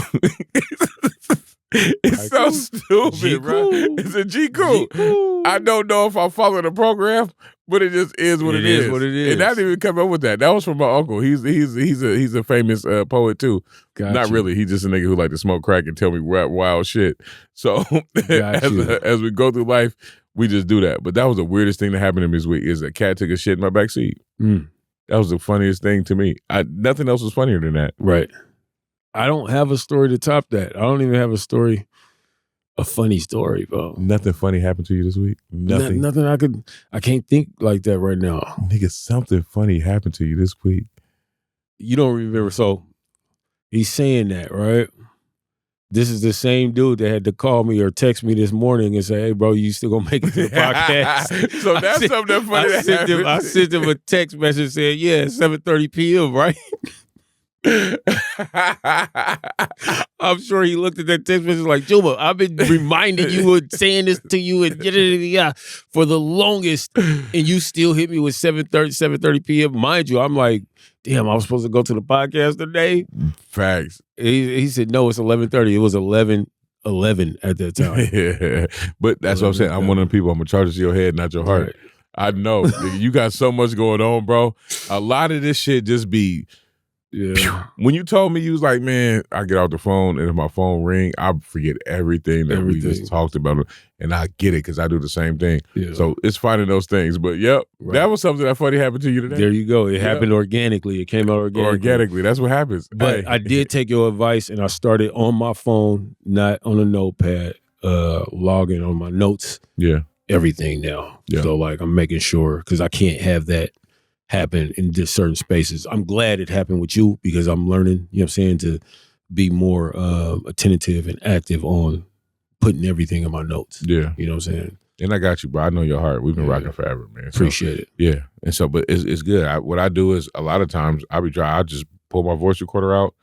It's so stupid, bro. It's a G-Cool. I don't know if I follow the program, but it just is what it is. It is what it is. And I didn't even come up with that. That was from my uncle. He's a famous poet too. Gotcha. Not really. He's just a nigga who like to smoke crack and tell me wild shit. So as we go through life, we just do that. But that was the weirdest thing that happened to me this week is a cat took a shit in my backseat. Mm. That was the funniest thing to me. Nothing else was funnier than that. Right. I don't have a story to top that. I don't even have a funny story, bro. Nothing funny happened to you this week? Nothing? Nothing I can't think like that right now. Nigga, something funny happened to you this week. You don't remember. So he's saying that, right? This is the same dude that had to call me or text me this morning and say, hey, bro, you still gonna make it to the podcast? So that's something that funny that happened. I sent him a text message saying, yeah, 7:30 p.m., right? I'm sure he looked at that text message like, Juma, I've been reminding you and saying this to you and for the longest, and you still hit me with 7:30 p.m. Mind you, I'm like, damn, I was supposed to go to the podcast today. Facts. He said, no, it's 11:30. It was 11:11 at that time. Yeah, but that's what I'm saying. I'm one of the people. I'm gonna charge it to your head, not your heart. Right. I know. You got so much going on, bro. A lot of this shit just be. Yeah. When you told me, you was like, man, I get off the phone and if my phone ring, I forget everything that we just talked about. And I get it because I do the same thing. Yeah. So it's finding those things. But yep, that was something that funny happened to you today. There you go. It happened organically. It came out organically. That's what happens. But I did take your advice and I started on my phone, not on a notepad, logging on my notes. Yeah. Everything now. Yeah. So like I'm making sure because I can't have that happen in just certain spaces. I'm glad it happened with you because I'm learning, you know what I'm saying, to be more attentive and active on putting everything in my notes. Yeah. You know what I'm saying? And I got you, bro. I know your heart. We've been rocking forever, man. So, appreciate it. Yeah. And so, but it's good. What I do is a lot of times I'll just pull my voice recorder out,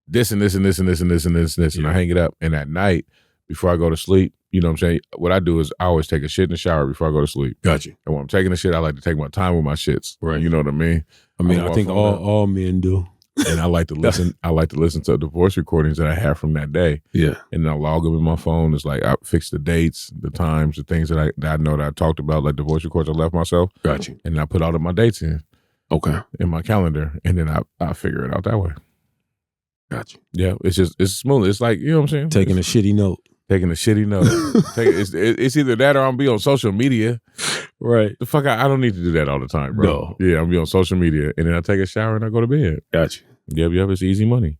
this and this and this and this and this and this and this, and I hang it up. And at night, before I go to sleep, you know what I'm saying? What I do is I always take a shit in the shower before I go to sleep. Gotcha. And when I'm taking a shit, I like to take my time with my shits. Right. You know what I mean? I think all men do. And I like to listen. I like to listen to the voice recordings that I have from that day. Yeah. And then I log them in my phone. It's like I fix the dates, the times, the things that I know that I talked about, like the voice records I left myself. Got you. And I put all of my dates in. Okay. In my calendar, and then I figure it out that way. Got you. Yeah, it's smooth. It's like, you know what I'm saying? Taking a shitty note. Taking a shitty note. It's either that or I'm be on social media. Right. The fuck, I don't need to do that all the time, bro. No. Yeah, I'm be on social media, and then I take a shower and I go to bed. Got you. Yep, it's easy money.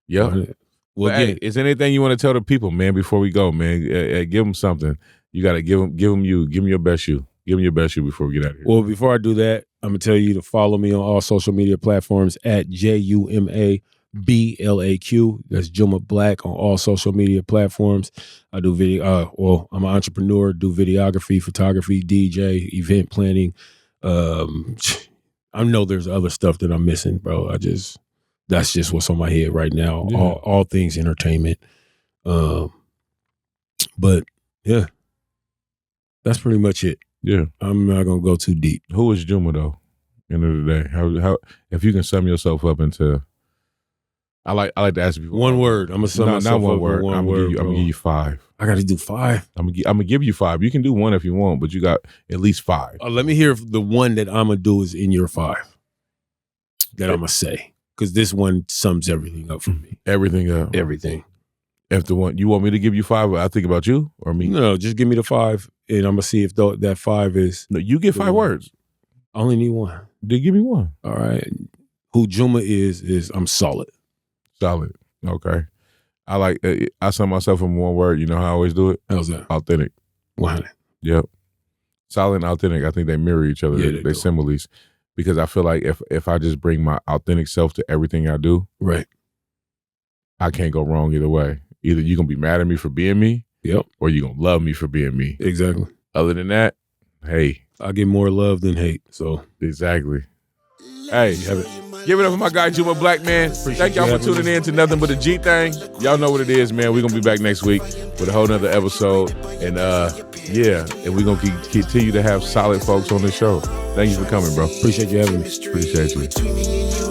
Yep. Well, hey, is there anything you want to tell the people, man, before we go, man? Give them something. You got to give them you. Give them your best you. Give me your best you before we get out of here. Well, before I do that, I'm going to tell you to follow me on all social media platforms at JumaBlaq. That's Juma Blaq on all social media platforms. I do video. I'm an entrepreneur, do videography, photography, DJ, event planning. I know there's other stuff that I'm missing, bro. That's just what's on my head right now. Yeah. All things entertainment. But yeah, that's pretty much it. Yeah, I'm not gonna go too deep. Who is Juma though? End of the day, how if you can sum yourself up into, I like to ask people one word. I'm gonna sum myself not one up word. One I'm word. gonna give you 5. I got to do 5. I'm gonna give you 5. You can do 1 if you want, but you got at least 5. Let me hear if the one that I'm gonna do is in your 5. That I'm gonna say, because this one sums everything up for me. Everything up. Everything. If the one you want me to give you 5, I think about you or me. No, just give me the 5, and I'm gonna see if that 5 is. No, you get 5 words. I only need 1. Then give me 1. All right. Who Juma is I'm solid. Solid. Okay. I sum myself in 1 word. You know how I always do it? How's that? Authentic. 100. Yep. Solid and authentic. I think they mirror each other. Yeah, they're similes. Because I feel like if I just bring my authentic self to everything I do, right, I can't go wrong either way. Either you're gonna be mad at me for being me, yep, or you're gonna love me for being me. Exactly. Other than that, hey, I get more love than hate. So exactly. Hey, give it up for my guy Juma Blaq, man. Thank y'all for tuning in to Nothing But a G Thing. Y'all know what it is, man. We're gonna be back next week with a whole nother episode, and and we're gonna continue to have solid folks on the show. Thank you for coming, bro. Appreciate you having me. Appreciate you.